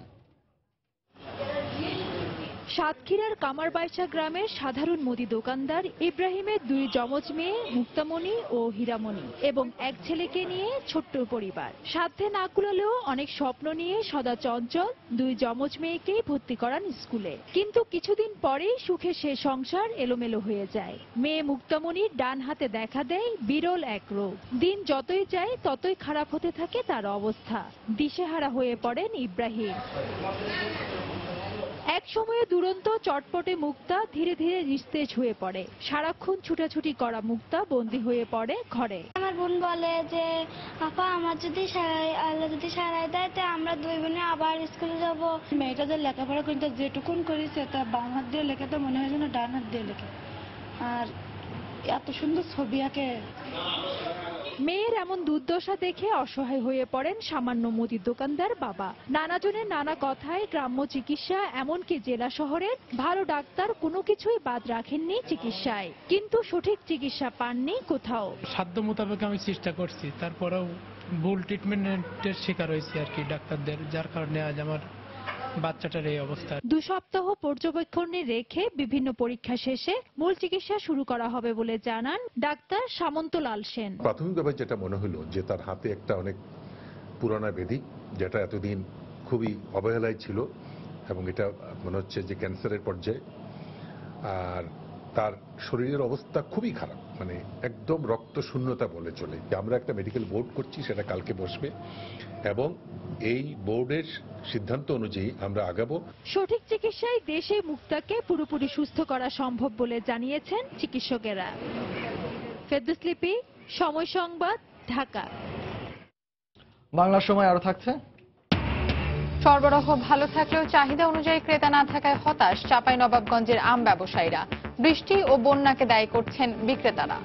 সাতক্ষীরার কামারবাইচা গ্রামের সাধারণ মুদি দোকানদার ইব্রাহিমের 2 যমজ মেয়ে মুক্তামণি ও হীরামণি এবং এক ছেলেকে নিয়ে ছোট্ট পরিবার। সাধ্যে না কুলালেও অনেক স্বপ্ন নিয়ে সদা চঞ্চল 2 যমজ মেয়েকেই ভর্তি করান স্কুলে, কিন্তু কিছুদিন পরেই সুখে সে সংসার এলোমেলো হয়ে যায়। মেয়ে মুক্তামণির ডান হাতে দেখা দেয় বিরল এক রোগ। দিন যতই যায় ততই খারাপ হতে থাকে তার অবস্থা। দিশেহারা হয়ে পড়েন ইব্রাহিম। এক সময়ে দুরন্ত চটপটে মুক্তা ধীরে ধীরে নিস্তেজ হয়ে পড়ে। সারাক্ষণ ছুটাছুটি করা মুক্তা বন্দী হয়ে পড়ে ঘরে। আমার বোন বলে যে আপা আমার যদি আল্লাহ যদি সারাই দেয় তা আমরা দুই বোনে আবার স্কুলে যাব। মেয়েটা যে লেখাপড়া করতে যেটুকুন করেছে তা বাম হাত দিয়ে লেখে তো মনে হয় যেন ডান হাত দিয়ে লেখে, আর এত সুন্দর ছবি আঁকে। মেয়ের এমন দুর্দশা দেখে অসহায় হয়ে পড়েন সামান্য মুদির দোকানদার বাবা। নানাজনের নানা কথায় গ্রাম্য চিকিৎসা এমনকি জেলা শহরের ভালো ডাক্তার কোনো কিছুই বাদ রাখেননি চিকিৎসায়, কিন্তু সঠিক চিকিৎসা পাননি কোথাও। সাধ্য মোতাবেক আমি চেষ্টা করছি, তারপরেও ভুল ট্রিটমেন্টের শিকার হয়েছি আর কি ডাক্তারদের, যার কারণে আজ আমার বাচ্চাটার এই অবস্থা। 2 সপ্তাহ পর্যবেক্ষণে রেখে বিভিন্ন পরীক্ষা শেষে মূল চিকিৎসা শুরু করা হবে বলে জানান ডাক্তার সামন্তলাল সেন। প্রাথমিকভাবে যেটা মনে হলো যে তার হাতে একটা অনেক পুরানা ব্যাধি, যেটা এতদিন খুবই অবহেলায় ছিল এবং এটা মনে হচ্ছে যে ক্যান্সারের পর্যায়ে। আর তার শরীরের অবস্থা খুবই খারাপ, মানে একদম রক্ত শূন্যতা বলে চলে। আমরা একটা মেডিকেল বোর্ড করছি, সেটা কালকে বসবে এবং এই বোর্ডের সিদ্ধান্ত অনুযায়ী আমরা আগাবো। সঠিক চিকিৎসায় দেশে মুক্তাকে পুরোপুরি সুস্থ করা সম্ভব বলে জানিয়েছেন চিকিৎসকেরা। ফেরদৌস লিপি, সময় সংবাদ, ঢাকা। বাংলা সময় আরো থাকছে। সরবরাহ ভালো থাকলেও চাহিদা অনুযায়ী ক্রেতা না থাকায় হতাশ চাঁপাইনবাবগঞ্জের আম ব্যবসায়ীরা। বৃষ্টি ও বন্যাকে দায়ী করছেন বিক্রেতারা।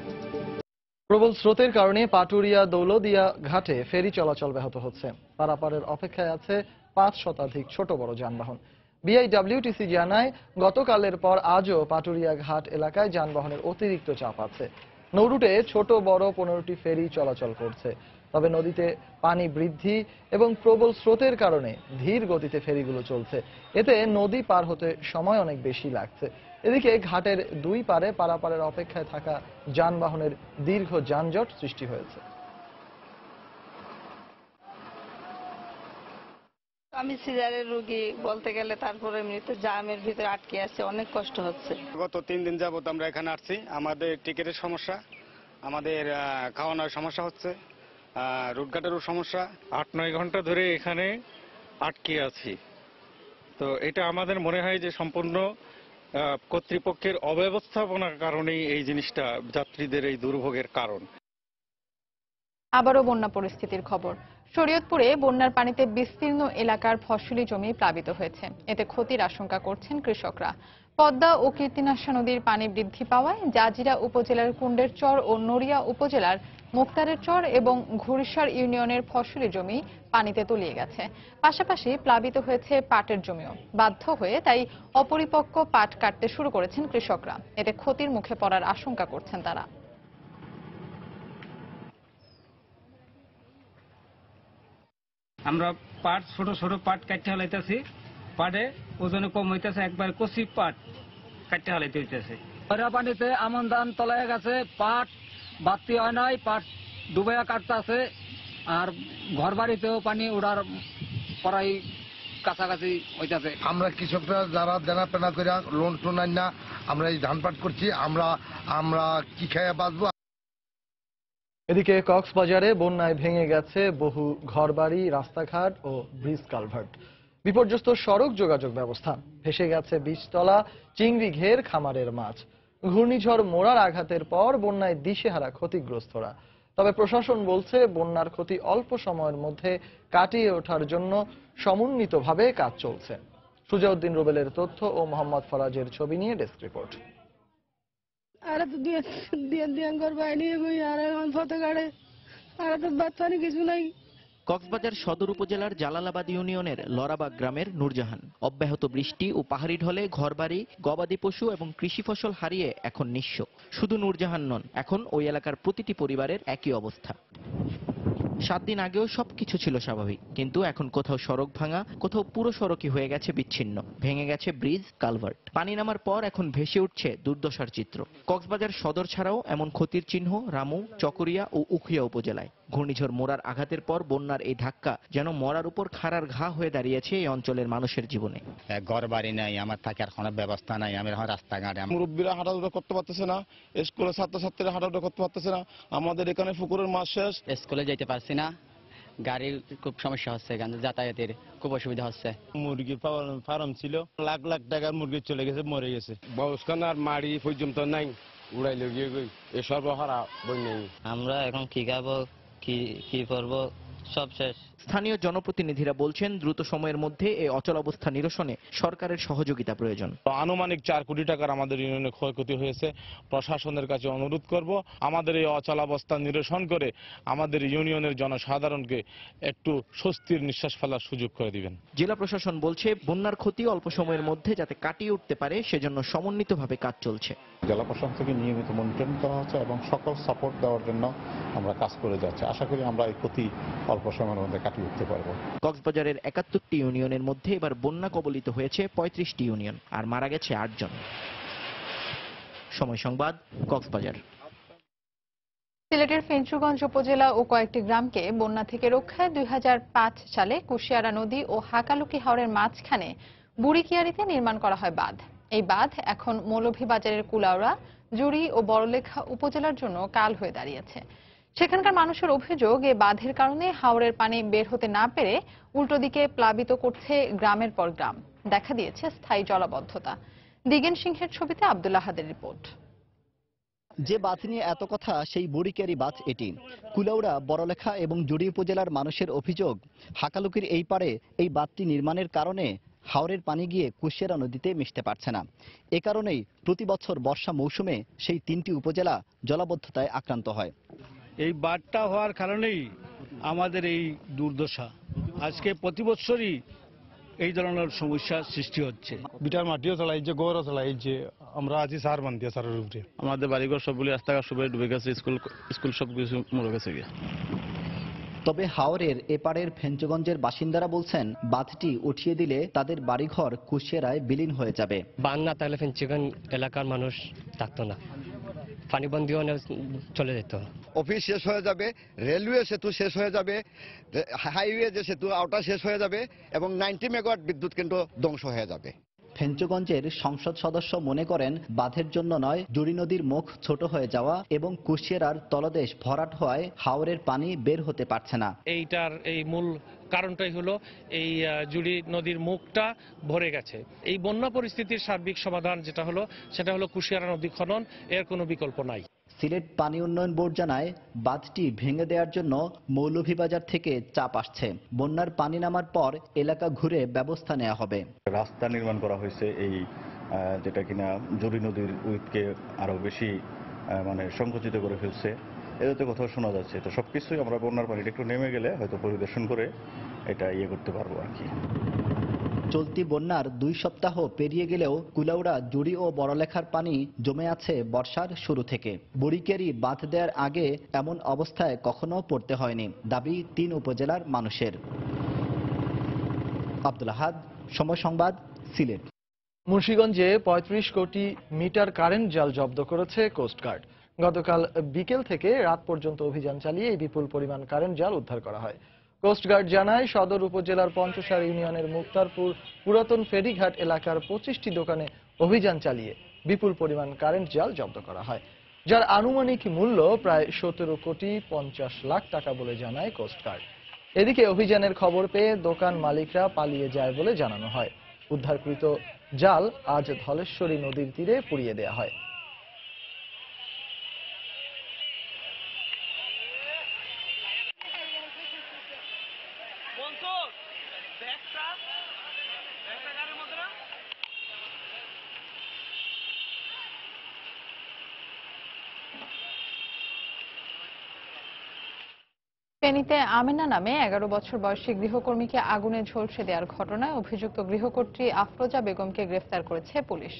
প্রবল স্রোতের কারণে পাটুরিয়া দৌলদিয়া ঘাটে ফেরি চলাচল ব্যাহত হচ্ছে। পারাপারের অপেক্ষায় আছে 5 শতাধিক ছোট বড় যানবাহন। বিআইডব্লিউটিসি জানায় গতকালের পর আজও পাটুরিয়া ঘাট এলাকায় যানবাহনের অতিরিক্ত চাপ আছে। নৌরুটে ছোট বড় 15টি ফেরি চলাচল করছে, তবে নদীতে পানি বৃদ্ধি এবং প্রবল স্রোতের কারণে ধীর গতিতে ফেরিগুলো চলছে। এতে নদী পার হতে সময় অনেক বেশি লাগছে। এদিকে ঘাটের 2 পারে পারাপারের অপেক্ষায় থাকা যানবাহনের দীর্ঘ যানজট সৃষ্টি হয়েছে। আমি সিজারের রোগী বলতে গেলে, তারপরে এমনিতে জামের ভিতরে আটকে আছে, অনেক কষ্ট হচ্ছে। গত 3 দিন যাবত আমরা এখানে আসছি। আমাদের টিকিটের সমস্যা, আমাদের খাওয়ানোর সমস্যা হচ্ছে, রুটঘাটেরও সমস্যা। 8-9 ঘন্টা ধরে এখানে আটকে আছি। তো এটা আমাদের মনে হয় যে সম্পূর্ণ কর্তৃপক্ষের অব্যবস্থাপনার কারণেই এই জিনিসটা, যাত্রীদের এই দুর্ভোগের কারণ। আবারও বন্যা পরিস্থিতির খবর। শরীয়তপুরে বন্যার পানিতে বিস্তীর্ণ এলাকার ফসলি জমি প্লাবিত হয়েছে। এতে ক্ষতির আশঙ্কা করছেন কৃষকরা। পদ্মা ও কীর্তিনাশা নদীর পানি বৃদ্ধি পাওয়ায় জাজিরা উপজেলার কুণ্ডের চর ও নড়িয়া উপজেলার মুক্তারের চর এবং ঘুরিসার ইউনিয়নের ফসলি জমি পানিতে তলিয়ে গেছে। পাশাপাশি প্লাবিত হয়েছে পাটের জমিও। বাধ্য হয়ে তাই অপরিপক্ক পাট কাটতে শুরু করেছেন কৃষকরা। এতে ক্ষতির মুখে পড়ার আশঙ্কা করছেন তারা। আমরা পাট ছোট ছোট পাট কাটতে হালাইতেছি, পাটে ওজনে কম হইতেছে, একবার কচি পাট কাটতে হালাইতে হইতেছে। পানিতে আমন ধান তলায় গেছে, পাট বাতি হয় নাই, পাট ডুবাইয়া কাটতে আছে, আর ঘর বাড়িতেও পানি উড়ার পড়াই কাছাকাছি হইতেছে। আমরা কৃষকরা যারা দেনা পেনা করে লোন টোন না আমরা এই ধান পাট করছি, আমরা কি খেয়ে বাঁচবো। এদিকে কক্সবাজারে বন্যায় ভেঙে গেছে বহু ঘরবাড়ি, রাস্তাঘাট ও ব্রিজ কালভার্ট। বিপর্যস্ত সড়ক যোগাযোগ ব্যবস্থা। ভেসে গেছে বীজতলা, চিংড়ি ঘের, খামারের মাছ। ঘূর্ণিঝড় মোড়ার আঘাতের পর বন্যায় দিশেহারা ক্ষতিগ্রস্তরা। তবে প্রশাসন বলছে বন্যার ক্ষতি অল্প সময়ের মধ্যে কাটিয়ে ওঠার জন্য সমন্বিতভাবে কাজ চলছে। সুজাউদ্দিন রুবেলের তথ্য ও মোহাম্মদ ফরাজের ছবি নিয়ে ডেস্ক রিপোর্ট। আর তো দিয়ান করবো আর এখন ফটো কাটে আর তো বাচ্চানি কিছু নাই। কক্সবাজার সদর উপজেলার জালালাবাদ ইউনিয়নের লরাবাগ গ্রামের নূরজাহান। অব্যাহত বৃষ্টি ও পাহাড়ি ঢলে ঘরবাড়ি, গবাদি পশু এবং কৃষি ফসল হারিয়ে এখন নিঃস্ব। শুধু নূরজাহান নন, এখন ওই এলাকার প্রতিটি পরিবারের একই অবস্থা। 7 দিন আগেও সবকিছু ছিল স্বাভাবিক, কিন্তু এখন কোথাও সড়ক ভাঙা, কোথাও পুরো সড়কই হয়ে গেছে বিচ্ছিন্ন। ভেঙে গেছে ব্রিজ, কালভার্ট। পানি নামার পর এখন ভেসে উঠছে দুর্দশার চিত্র। কক্সবাজার সদর ছাড়াও এমন ক্ষতির চিহ্ন রামু, চকরিয়া ও উখিয়া উপজেলায়। ঘূর্ণিঝড় মোড়ার আঘাতের পর বন্যার এই ধাক্কা যেন মরার উপর খাড়ার ঘা হয়ে দাঁড়িয়েছে এই অঞ্চলের মানুষের জীবনে। ঘর বাড়ি নাই, আমার থাকার কোনো ব্যবস্থা নাই, আমি এখন রাস্তাঘাটে। মুরব্বীরা হাঁটাচলা করতে পারতেছে না, স্কুলের ছাত্রছাত্রীরা হাঁটাচলা করতে পারতেছে না। আমাদের এখানে পুকুরের মাছ শেষ, স্কুলে যেতে পারছি না, গাড়ির খুব সমস্যা হচ্ছে এখানে, যাতায়াতের খুব অসুবিধা হচ্ছে। মুরগি ফার্ম ছিল, লাখ লাখ টাকার মুরগি চলে গেছে, মরে গেছে। বউসখান আর মাড়ি পর্যন্ত নাই, উড়াইলে গিয়ে এ সর্বহারা বই নেই। আমরা এখন কি খাবো, কি করবো, সব শেষ। স্থানীয় জনপ্রতিনিধিরা বলছেন দ্রুত সময়ের মধ্যে এই অচলাবস্থা নিরসনে সরকারের সহযোগিতা প্রয়োজন। আনুমানিক 4 কোটি টাকার আমাদের ইউনিয়নে ক্ষয়ক্ষতি হয়েছে। প্রশাসনের কাছে অনুরোধ করব আমাদের এই অচলাবস্থা নিরসন করে আমাদের ইউনিয়নের জনসাধারণকে একটু স্বস্তির নিঃশ্বাস ফেলার সুযোগ করে দিবেন। জেলা প্রশাসন বলছে বন্যার ক্ষতি অল্প সময়ের মধ্যে যাতে কাটিয়ে উঠতে পারে সেজন্য সমন্বিতভাবে কাজ চলছে। জেলা প্রশাসন থেকে নিয়মিত মনিটরিং করা হচ্ছে এবং সকল সাপোর্ট দেওয়ার জন্য আমরা কাজ করে যাচ্ছি। আশা করি আমরা এই ক্ষতি অল্প সময়ের মধ্যে কাটিয়ে উঠতে পারবো। কক্সবাজারের 71টি ইউনিয়নের মধ্যে এবার বন্যা কবলিত হয়েছে 35টি ইউনিয়ন, আর মারা গেছে 8 জন। সময় সংবাদ, কক্সবাজার। সিলেটের ফেঞ্চুগঞ্জ উপজেলা ও কয়েকটি গ্রামকে বন্যা থেকে রক্ষায় 2005 সালে কুশিয়ারা নদী ও হাকালুকি হাওরের মাঝখানে বুড়িকিয়ারিতে নির্মাণ করা হয় বাঁধ। এই বাঁধ এখন মৌলভীবাজারের কুলাউড়া, জুড়ি ও বড়লেখা উপজেলার জন্য কাল হয়ে দাঁড়িয়েছে। সেখানকার মানুষের অভিযোগ, এই বাঁধের কারণে হাওরের পানি বের হতে না পেরে উল্টো দিকে প্লাবিত করছে গ্রামের পর গ্রাম। দেখা দিয়েছে স্থায়ী জলাবদ্ধতা। দিগেন সিংহের ছবিতে আব্দুল্লাহ হাদের রিপোর্ট। যে বাঁধ নিয়ে এত কথা সেই বুড়িকেরি বাঁধ এটি। কুলাউড়া, বড়লেখা এবং জুড়ি উপজেলার মানুষের অভিযোগ, হাকালুকির এই পারে এই বাঁধটি নির্মাণের কারণে হাওরের পানি গিয়ে কুশিয়ারা নদীতে মিশতে পারছে না। এ কারণেই প্রতি বছর বর্ষা মৌসুমে সেই 3টি উপজেলা জলাবদ্ধতায় আক্রান্ত হয়। এই বাঁধটা হওয়ার কারণেই আমাদের এই দুর্দশা। আজকে প্রতি বছরই এই ধরনের সমস্যার সৃষ্টি হচ্ছে। বিটার মাটিও চলাই যে, গড়ও চলাই যে, আমরা আছি সার বান্ধিয়া সারের উপরে। আমাদের বাড়িঘর সবগুলি রাস্তাঘাট সবাই ডুবে গেছে, স্কুল সব কিছু মরে গেছে গিয়ে। তবে হাওরের এপারের ফেঞ্চগঞ্জের বাসিন্দারা বলছেন বাঁধটি উঠিয়ে দিলে তাদের বাড়িঘর কুশিয়ারায় বিলীন হয়ে যাবে। বাঁধ না থাকলে ফেঞ্চগঞ্জ এলাকার মানুষ থাকতো না, পানিবন্দীও চলে যেত। অফিস শেষ হয়ে যাবে, রেলওয়ে সেতু শেষ হয়ে যাবে, হাইওয়ে যে সেতু ওটা শেষ হয়ে যাবে এবং 90 মেগাওয়াট বিদ্যুৎ কেন্দ্র ধ্বংস হয়ে যাবে। ফেঞ্চগঞ্জের সংসদ সদস্য মনে করেন বাঁধের জন্য নয়, জুড়ি নদীর মুখ ছোট হয়ে যাওয়া এবং কুশিয়ারার তলদেশ ভরাট হওয়ায় হাওরের পানি বের হতে পারছে না। এইটার এই মূল কারণটাই হলো এই জুড়ি নদীর মুখটা ভরে গেছে। এই বন্যা পরিস্থিতির সার্বিক সমাধান যেটা হলো সেটা হলো কুশিয়ারা নদী খনন, এর কোনো বিকল্প নাই। সিলেট পানি উন্নয়ন বোর্ড জানায় বাঁধটি ভেঙে দেওয়ার জন্য মৌলভীবাজার থেকে চাপ আসছে। বন্যার পানি নামার পর এলাকা ঘুরে ব্যবস্থা নেওয়া হবে। রাস্তা নির্মাণ করা হয়েছে এই যেটা কিনা জুড়ি নদীর উইথকে আরো বেশি সংকুচিত করে ফেলছে। এটাতে কোথাও শোনা যাচ্ছে। তো সবকিছুই আমরা বন্যার পানিটা একটু নেমে গেলে হয়তো পরিদর্শন করে এটা করতে পারবো আর কি। চলতি বন্যার 2 সপ্তাহ পেরিয়ে গেলেও কুলাউড়া, জুড়ি ও বড়লেখার পানি জমে আছে বর্ষার শুরু থেকে। বুড়িকেরি বাঁধ দেওয়ার আগে এমন অবস্থায় কখনো পড়তে হয়নি, দাবি 3 উপজেলার মানুষের। আব্দুল আহাদ, সময় সংবাদ, সিলেট। মুন্সিগঞ্জে 35 কোটি মিটার কারেন্ট জাল জব্দ করেছে কোস্টগার্ড। গতকাল বিকেল থেকে রাত পর্যন্ত অভিযান চালিয়ে এই বিপুল পরিমাণ কারেন্ট জাল উদ্ধার করা হয়। কোস্টগার্ড জানায় সদর উপজেলার পঞ্চসার ইউনিয়নের মুক্তারপুর পুরাতন ফেরিঘাট এলাকার 25টি দোকানে অভিযান চালিয়ে বিপুল পরিমাণ কারেন্ট জাল জব্দ করা হয়, যার আনুমানিক মূল্য প্রায় 17 কোটি 50 লাখ টাকা বলে জানায় কোস্টগার্ড। এদিকে অভিযানের খবর পেয়ে দোকান মালিকরা পালিয়ে যায় বলে জানানো হয়। উদ্ধারকৃত জাল আজ ধলেশ্বরী নদীর তীরে পুড়িয়ে দেয়া হয়। ফেনীতে আমেনা নামে 11 বছর বয়সী গৃহকর্মীকে আগুনে ঝলসে দেওয়ার ঘটনায় অভিযুক্ত গৃহকর্ত্রী আফরোজা বেগমকে গ্রেফতার করেছে পুলিশ।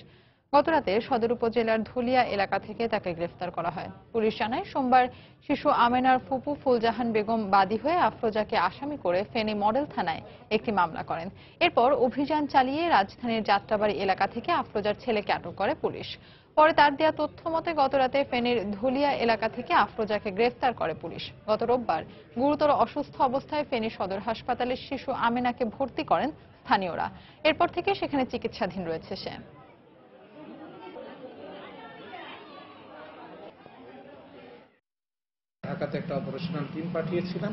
গতরাতে সদর উপজেলার ধুলিয়া এলাকা থেকে তাকে গ্রেফতার করা হয়। পুলিশ জানায় সোমবার শিশু আমেনার ফুপু ফুলজাহান বেগম বাদী হয়ে আফরোজাকে আসামি করে ফেনী মডেল থানায় একটি মামলা করেন। এরপর অভিযান চালিয়ে রাজধানীর যাত্রাবাড়ি এলাকা থেকে আফরোজার ছেলেকে আটক করে পুলিশ। পরে তার দেয়া তথ্য মতে গতরাতে ফেনীর ধুলিয়া এলাকা থেকে আফরোজাকে গ্রেফতার করে পুলিশ। গত রোববার গুরুতর অসুস্থ অবস্থায় ফেনী সদর হাসপাতালে শিশু আমেনাকে ভর্তি করেন স্থানীয়রা। এরপর থেকে সেখানে চিকিৎসাধীন রয়েছে সে। ঢাকাতে একটা অপারেশনাল টিম পাঠিয়েছিলাম।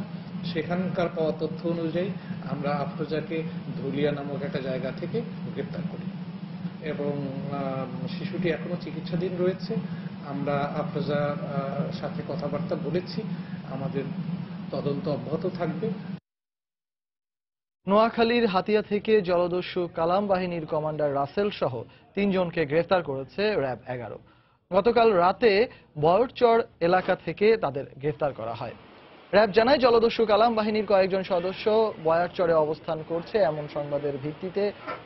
সেখানকার পাওয়া তথ্য অনুযায়ী আমরা আফরোজাকে ধুলিয়া নামক একটা জায়গা থেকে গ্রেপ্তার করি এবং শিশুটি এখনো চিকিৎসাধীন রয়েছে। আমরা আফরোজার সাথে কথাবার্তা বলেছি, আমাদের তদন্ত অব্যাহত থাকবে। নোয়াখালীর হাতিয়া থেকে জলদস্যু কালাম বাহিনীর কমান্ডার রাসেল সহ 3 জনকে গ্রেফতার করেছে র্যাব 11। গতকাল রাতে বয়রচর এলাকা থেকে তাদের গ্রেফতার করা হয়। র্যাব জানায় জলদস্যু কালাম বাহিনীর কয়েকজন সদস্য বয়ারচরে অবস্থান করছে এমন সংবাদের ভিত্তিতে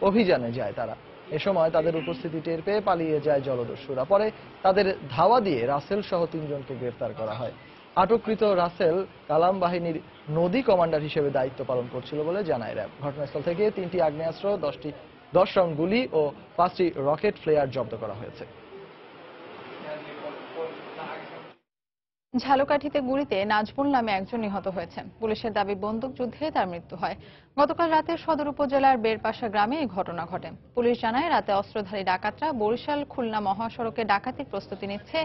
অভিযানে যায় তারা। এ সময় তাদের উপস্থিতি টের পেয়ে পালিয়ে যায় জলদস্যুরা। পরে তাদের ধাওয়া দিয়ে রাসেল সহ 3 জনকে গ্রেফতার করা হয়। আটককৃত রাসেল কালাম বাহিনীর নদী কমান্ডার হিসেবে দায়িত্ব পালন করছিল বলে জানায় র্যাব। ঘটনাস্থল থেকে 3টি আগ্নেয়াস্ত্র, 10 রাউন্ড গুলি ও 5টি রকেট ফ্লেয়ার জব্দ করা হয়েছে। ঝালকাঠিতে গুলিতে নাজমুল নামে একজন নিহত হয়েছেন। পুলিশের দাবি বন্দুকযুদ্ধে তার মৃত্যু হয়। গতকাল রাতে সদর উপজেলার বেরপাশা গ্রামে এই ঘটনা ঘটে। পুলিশ জানায় রাতে অস্ত্রধারী ডাকাতরা বরিশাল খুলনা মহাসড়কে ডাকাতির প্রস্তুতি নিচ্ছে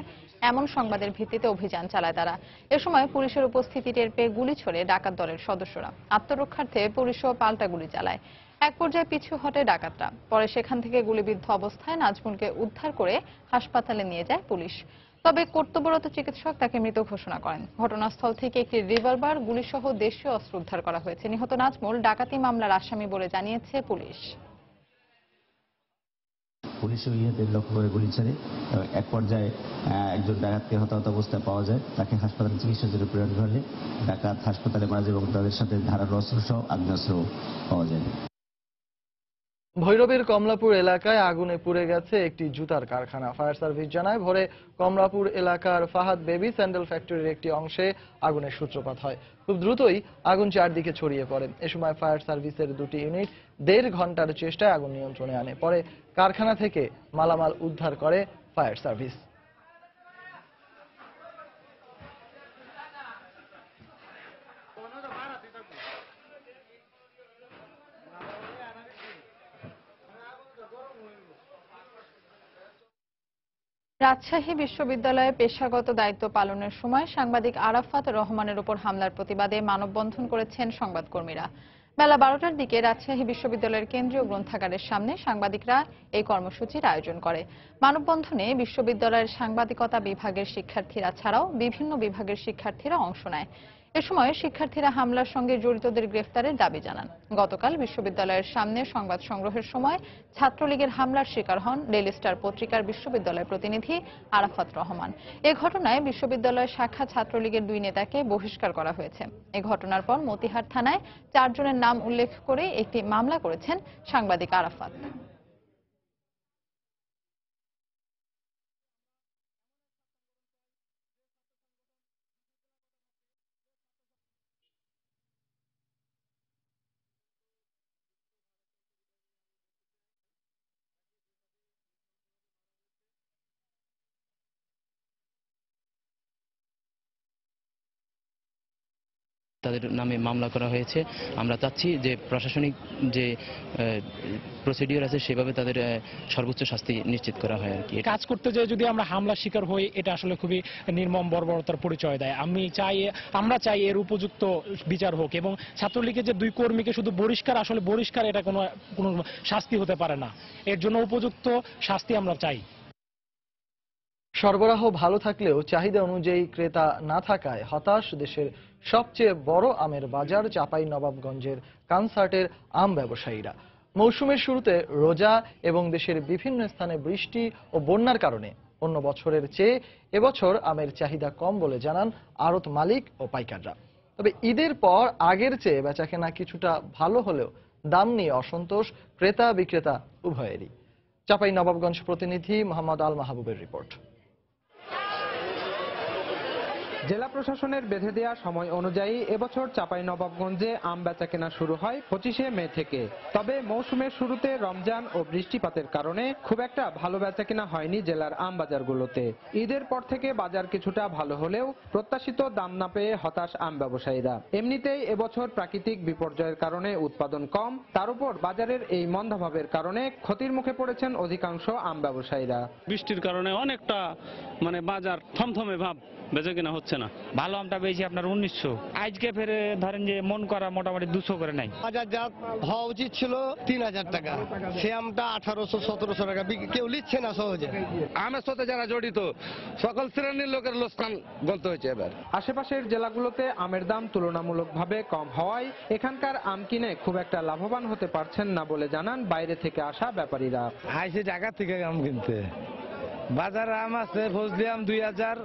এমন সংবাদের ভিত্তিতে অভিযান চালায় তারা। এ সময় পুলিশের উপস্থিতি টের পেয়ে গুলি ছোড়ে ডাকাত দলের সদস্যরা। আত্মরক্ষার্থে পুলিশও পাল্টা গুলি চালায়। এক পর্যায়ে পিছু হটে ডাকাতরা। পরে সেখান থেকে গুলিবিদ্ধ অবস্থায় নাজমুলকে উদ্ধার করে হাসপাতালে নিয়ে যায় পুলিশ। তবে কর্তব্যরত চিকিৎসক তাকে মৃত ঘোষণা করেন। ঘটনাস্থল থেকে একটি রিভলভার, গুলিসহ দেশীয় অস্ত্র উদ্ধার করা হয়েছে। নিহত নাজমুল ডাকাতি মামলার আসামি বলে জানিয়েছে পুলিশ। পুলিশ ইয়েদের লক্ষ্য করে গুলি ছেড়ে এক পর্যায়ে একজন ডাকাতকে হতাহত অবস্থায় পাওয়া যায়। তাকে হাসপাতালে চিকিৎসার জন্য প্রেরণ করলে ডাকাত হাসপাতালে মারা যায় এবং তাদের সাথে ধারালো অস্ত্র সহ আগ্নেয়াস্ত্র পাওয়া যায়। ভৈরবের কমলাপুর এলাকায় আগুনে পুড়ে গেছে একটি জুতার কারখানা। ফায়ার সার্ভিস জানায় ভোরে কমলাপুর এলাকার ফাহাদ বেবি স্যান্ডেল ফ্যাক্টরির একটি অংশে আগুনের সূত্রপাত হয়। খুব দ্রুতই আগুন চারদিকে ছড়িয়ে পড়ে। এ সময় ফায়ার সার্ভিসের 2টি ইউনিট 1.5 ঘন্টার চেষ্টায় আগুন নিয়ন্ত্রণে আনে। পরে কারখানা থেকে মালামাল উদ্ধার করে ফায়ার সার্ভিস। রাজশাহী বিশ্ববিদ্যালয়ে পেশাগত দায়িত্ব পালনের সময় সাংবাদিক আরাফাত রহমানের উপর হামলার প্রতিবাদে মানববন্ধন করেছেন সংবাদকর্মীরা। বেলা 12টার দিকে রাজশাহী বিশ্ববিদ্যালয়ের কেন্দ্রীয় গ্রন্থাগারের সামনে সাংবাদিকরা এই কর্মসূচির আয়োজন করে। মানববন্ধনে বিশ্ববিদ্যালয়ের সাংবাদিকতা বিভাগের শিক্ষার্থীরা ছাড়াও বিভিন্ন বিভাগের শিক্ষার্থীরা অংশ নেয়। এ সময় শিক্ষার্থীরা হামলার সঙ্গে জড়িতদের গ্রেফতারের দাবি জানান। গতকাল বিশ্ববিদ্যালয়ের সামনে সংবাদ সংগ্রহের সময় ছাত্রলীগের হামলার শিকার হন ডেইলি স্টার পত্রিকার বিশ্ববিদ্যালয় প্রতিনিধি আরাফাত রহমান। এ ঘটনায় বিশ্ববিদ্যালয় শাখা ছাত্রলীগের 2 নেতাকে বহিষ্কার করা হয়েছে। এ ঘটনার পর মতিহার থানায় 4 জনের নাম উল্লেখ করে একটি মামলা করেছেন সাংবাদিক আরাফাত। তাদের নামে মামলা করা হয়েছে। আমরা চাচ্ছি যে প্রশাসনিক যে প্রসিডিওর আছে সেভাবে তাদের সর্বোচ্চ শাস্তি নিশ্চিত করা হয় আর কি। কাজ করতে যেয়ে যদি আমরা হামলার শিকার হই, এটা আসলে খুবই নির্মম বর্বরতার পরিচয় দেয়। আমরা চাই এর উপযুক্ত বিচার হোক এবং ছাত্রলীগের যে 2 কর্মীকে শুধু বহিষ্কার, আসলে বহিষ্কার এটা কোনো শাস্তি হতে পারে না। এর জন্য উপযুক্ত শাস্তি আমরা চাই। সরবরাহ ভালো থাকলেও চাহিদা অনুযায়ী ক্রেতা না থাকায় হতাশ দেশের সবচেয়ে বড় আমের বাজার চাঁপাইনবাবগঞ্জের কানসার্টের আম ব্যবসায়ীরা। মৌসুমের শুরুতে রোজা এবং দেশের বিভিন্ন স্থানে বৃষ্টি ও বন্যার কারণে অন্য বছরের চেয়ে এবছর আমের চাহিদা কম বলে জানান আড়ত মালিক ও পাইকাররা। তবে ঈদের পর আগের চেয়ে বেচাকেনা কিছুটা ভালো হলেও দাম নিয়ে অসন্তোষ ক্রেতা বিক্রেতা উভয়েরই। চাঁপাইনবাবগঞ্জ প্রতিনিধি মোহাম্মদ আল মাহবুবের রিপোর্ট। জেলা প্রশাসনের বেঁধে দেওয়া সময় অনুযায়ী এবছর চাঁপাইনবাবগঞ্জে আম বেচাকেনা শুরু হয় 25শে মে থেকে। তবে মৌসুমের শুরুতে রমজান ও বৃষ্টিপাতের কারণে খুব একটা ভালো বেচাকেনা হয়নি জেলার আম বাজারগুলোতে। ঈদের পর থেকে বাজার কিছুটা ভালো হলেও প্রত্যাশিত দাম না পেয়ে হতাশ আম ব্যবসায়ীরা। এমনিতেই এবছর প্রাকৃতিক বিপর্যয়ের কারণে উৎপাদন কম, তার উপর বাজারের এই মন্দাভাবের কারণে ক্ষতির মুখে পড়েছেন অধিকাংশ আম ব্যবসায়ীরা। বৃষ্টির কারণে অনেকটা বাজার থমথমে ভাব বেচা কেনা হচ্ছে না। ভালো আমটা বেশি আপনার 1900, আজকে ফেরে ধরেন যে মন করা মোটামুটি 200 করে নাই। বাজারজাত হওয়া উচিত ছিল 3000 টাকা, সে আমটা 1800-1700 টাকা, কেউ নিচ্ছে না সহজে। আমের সাথে যারা জড়িত সকল শ্রেণীর লোকের লোকসান গলতে হয়েছে এবার। আশেপাশের জেলাগুলোতে আমের দাম তুলনামূলকভাবে কম হওয়ায় এখানকার আম কিনে খুব একটা লাভবান হতে পারছেন না বলে জানান বাইরে থেকে আসা ব্যাপারীরা। আইসে ঢাকা থেকে আম কিনতে, বাজার আম আছে ফজলি আম 2000,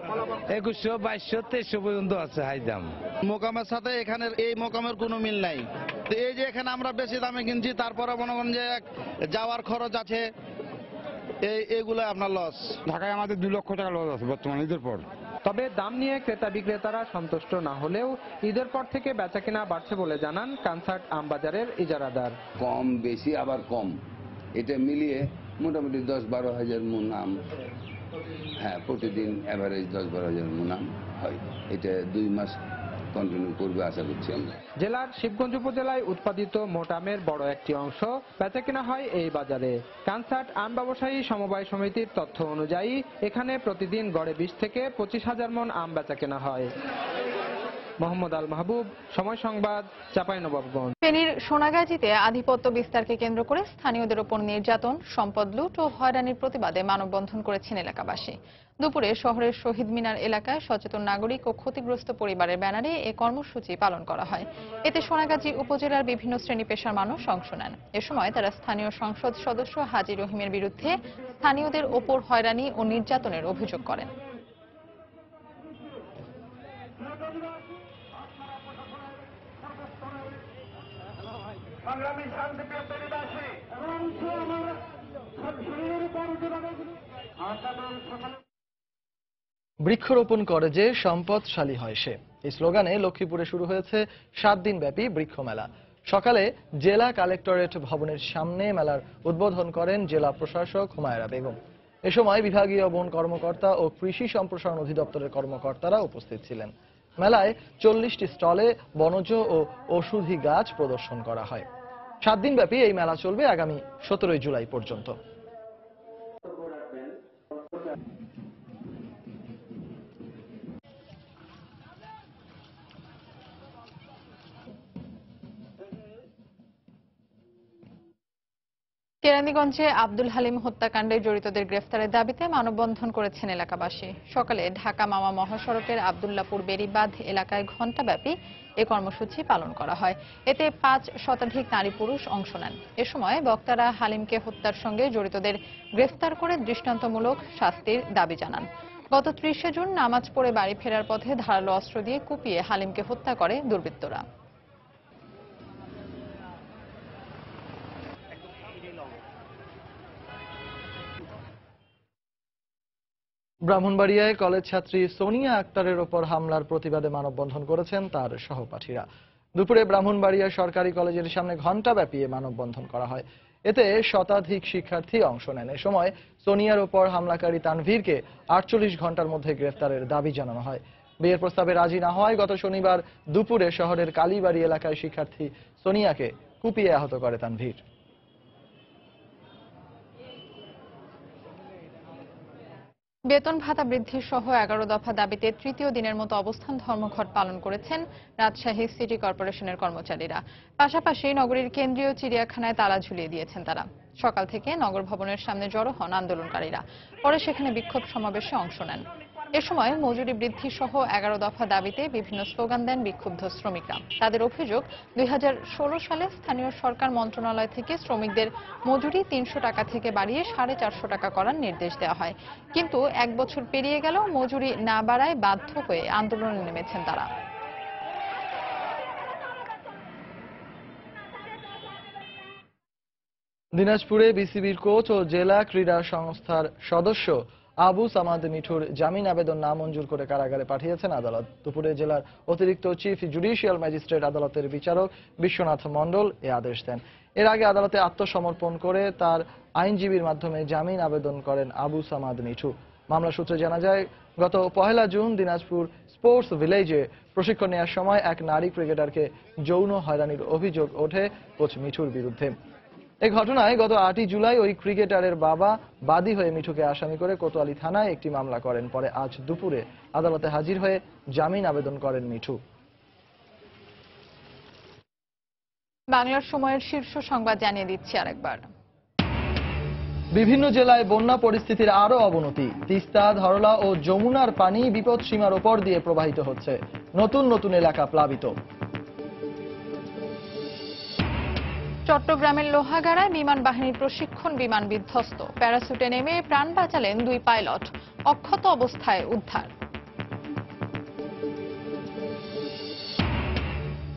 2100, 2200, 2300 পর্যন্ত আছে হাই দাম। মোকামের সাথে এখানের এই মোকামের কোনো মিল নাই। তো এই যে এখানে আমরা বেশি দামে কিনছি, তারপরে মনে করেন যে যাওয়ার খরচ আছে, এইগুলো আপনার লস। ঢাকায় আমাদের 2 লক্ষ টাকা লস আছে বর্তমানে ঈদের পর। তবে দাম নিয়ে ক্রেতা বিক্রেতারা সন্তুষ্ট না হলেও ঈদের পর থেকে বেচাকেনা বাড়ছে বলে জানান কানসার্ট আমবাজারের ইজারাদার। কম বেশি আবার কম, এটা মিলিয়ে মোটামুটি 10-12 হাজার মন আম, হ্যাঁ প্রতিদিন অ্যাভারেজ 10-12 হাজার মন আম হয়। এটা 2 মাস কন্টিনিউ করবে আশা করছি আমরা। জেলার শিবগঞ্জ উপজেলায় উৎপাদিত মোট আমের বড় একটি অংশ বেচাকেনা হয় এই বাজারে। কানসার্ট আম ব্যবসায়ী সমবায় সমিতির তথ্য অনুযায়ী এখানে প্রতিদিন গড়ে 20 থেকে 25 হাজার মন আম বেচাকেনা হয়। মোহাম্মদ আল মাহবুব, সময় সংবাদ, চাঁপাইনবাবগঞ্জ। ফেনীর সোনাগাজীতে আধিপত্য বিস্তারকে কেন্দ্র করে স্থানীয়দের উপর নির্যাতন, সম্পদ লুট ও হয়রানির প্রতিবাদে মানববন্ধন করেছেন এলাকাবাসী। দুপুরে শহরের শহীদ মিনার এলাকায় সচেতন নাগরিক ও ক্ষতিগ্রস্ত পরিবারের ব্যানারে এ কর্মসূচি পালন করা হয়। এতে সোনাগাজী উপজেলার বিভিন্ন শ্রেণী পেশার মানুষ অংশ নেন। এ সময় তারা স্থানীয় সংসদ সদস্য হাজী রহিমের বিরুদ্ধে স্থানীয়দের ওপর হয়রানি ও নির্যাতনের অভিযোগ করেন। বৃক্ষরোপণ করে যে সম্পদশালী হয় সে, এই স্লোগানে লক্ষ্মীপুরে শুরু হয়েছে 7 দিনব্যাপী বৃক্ষ মেলা। সকালে জেলা কালেক্টরেট ভবনের সামনে মেলার উদ্বোধন করেন জেলা প্রশাসক হুমায়রা বেগম। এ সময় বিভাগীয় বন কর্মকর্তা ও কৃষি সম্প্রসারণ অধিদপ্তরের কর্মকর্তারা উপস্থিত ছিলেন। মেলায় 40টি স্টলে বনজ ও ঔষধি গাছ প্রদর্শন করা হয়। 7 দিনব্যাপী এই মেলা চলবে আগামী 17 জুলাই পর্যন্ত। কেরানীগঞ্জে আব্দুল হালিম হত্যাকাণ্ডে জড়িতদের গ্রেফতারের দাবিতে মানববন্ধন করেছেন এলাকাবাসী। সকালে ঢাকা মাওয়া মহাসড়কের আব্দুল্লাপুর বেড়িবাঁধ এলাকায় ঘণ্টাব্যাপী এ কর্মসূচি পালন করা হয়। এতে 5 শতাধিক নারী পুরুষ অংশ নেন। এ সময় বক্তারা হালিমকে হত্যার সঙ্গে জড়িতদের গ্রেফতার করে দৃষ্টান্তমূলক শাস্তির দাবি জানান। গত 30 জুন নামাজ পড়ে বাড়ি ফেরার পথে ধারালো অস্ত্র দিয়ে কুপিয়ে হালিমকে হত্যা করে দুর্বৃত্তরা। ব্রাহ্মণবাড়িয়ায় কলেজ ছাত্রী সোনিয়া আক্তারের ওপর হামলার প্রতিবাদে মানববন্ধন করেছেন তার সহপাঠীরা। দুপুরে ব্রাহ্মণবাড়িয়া সরকারি কলেজের সামনে ঘণ্টাব্যাপী মানববন্ধন করা হয়। এতে শতাধিক শিক্ষার্থী অংশ নেন। এ সময় সোনিয়ার ওপর হামলাকারী তানভীরকে 48 ঘণ্টার মধ্যে গ্রেফতারের দাবি জানানো হয়। বিয়ের প্রস্তাবে রাজি না হওয়ায় গত শনিবার দুপুরে শহরের কালীবাড়ি এলাকায় শিক্ষার্থী সোনিয়াকে কুপিয়ে আহত করে তানভীর। বেতন ভাতা বৃদ্ধি সহ 11 দফা দাবিতে তৃতীয় দিনের মতো অবস্থান ধর্মঘট পালন করেছেন রাজশাহী সিটি কর্পোরেশনের কর্মচারীরা। পাশাপাশি নগরীর কেন্দ্রীয় চিড়িয়াখানায় তালা ঝুলিয়ে দিয়েছেন তারা। সকাল থেকে নগর ভবনের সামনে জড়ো হন আন্দোলনকারীরা, পরে সেখানে বিক্ষোভ সমাবেশে অংশ নেন। এ সময় মজুরি বৃদ্ধি সহ 11 দফা দাবিতে বিভিন্ন স্লোগান দেন বিক্ষুব্ধ শ্রমিকরা। তাদের অভিযোগ, 2016 সালে স্থানীয় সরকার মন্ত্রণালয় থেকে শ্রমিকদের মজুরি 300 টাকা থেকে বাড়িয়ে 450 টাকা করার নির্দেশ দেওয়া হয়, কিন্তু 1 বছর পেরিয়ে গেলেও মজুরি না বাড়ায় বাধ্য হয়ে আন্দোলনে নেমেছেন তারা। দিনাজপুরে বিসিবির কোচ ও জেলা ক্রীড়া সংস্থার সদস্য আবু সামাদ মিঠুর জামিন আবেদন নামঞ্জুর করে কারাগারে পাঠিয়েছেন আদালত। দুপুরে জেলার অতিরিক্ত চিফ জুডিশিয়াল ম্যাজিস্ট্রেট আদালতের বিচারক বিশ্বনাথ মণ্ডল এ আদেশ দেন। এর আগে আদালতে আত্মসমর্পণ করে তার আইনজীবীর মাধ্যমে জামিন আবেদন করেন আবু সামাদ মিঠু। মামলা সূত্রে জানা যায়, গত 1 জুন দিনাজপুর স্পোর্টস ভিলেজে প্রশিক্ষণ নেওয়ার সময় এক নারী ক্রিকেটারকে যৌন হয়রানির অভিযোগ ওঠে কোচ মিঠুর বিরুদ্ধে। এই ঘটনায় গত 8ই জুলাই ওই ক্রিকেটারের বাবা বাদী হয়ে মিঠুকে আসামি করে কোতোয়ালি থানায় একটি মামলা করেন। পরে আজ দুপুরে আদালতে হাজির হয়ে জামিন আবেদন করেন মিঠু। বাংলার সময়ের শীর্ষ সংবাদ জানিয়ে দিচ্ছি আরেকবার। বিভিন্ন জেলায় বন্যা পরিস্থিতির আরো অবনতি। তিস্তা, ধরলা ও যমুনার পানি বিপদ সীমার ওপর দিয়ে প্রবাহিত হচ্ছে। নতুন নতুন এলাকা প্লাবিত। চট্টগ্রামের লোহাগাড়ায় বিমান বাহিনীর প্রশিক্ষণ বিমান বিধ্বস্ত। প্যারাসুটে নেমে প্রাণ বাঁচালেন 2 পাইলট, অক্ষত অবস্থায় উদ্ধার।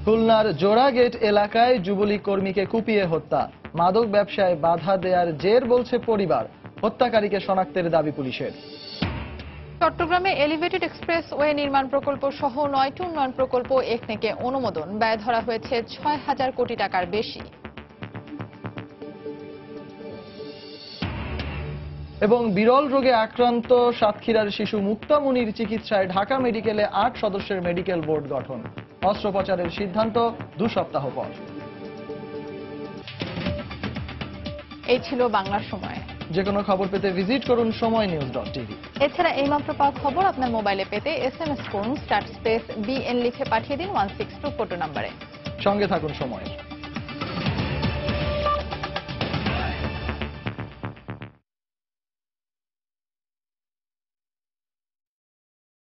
খুলনার জোড়াগেট এলাকায় যুবলীগ কর্মীকে কুপিয়ে হত্যা। মাদক ব্যবসায় বাধা দেয়ার জের বলছে পরিবার। হত্যাকারীকে শনাক্তের দাবি পুলিশের। চট্টগ্রামে এলিভেটেড এক্সপ্রেসওয়ে নির্মাণ প্রকল্প সহ 9টি উন্নয়ন প্রকল্প একনেকে অনুমোদন। ব্যয় ধরা হয়েছে 6,000 কোটি টাকার বেশি। এবং বিরল রোগে আক্রান্ত সাতক্ষীরার শিশু মুক্তা মুনির চিকিৎসায় ঢাকা মেডিকেলে 8 সদস্যের মেডিকেল বোর্ড গঠন। অস্ত্রোপচারের সিদ্ধান্ত 2 সপ্তাহ পর। এই ছিল বাংলার সময়। যে কোনো খবর পেতে ভিজিট করুন সময়নিউজ.tv। এছাড়া এইমাত্র পাওয়া খবর আপনার মোবাইলে পেতে SMS করুন *BN লিখে পাঠিয়ে দিন 16242 নম্বরে। সঙ্গে থাকুন সময়।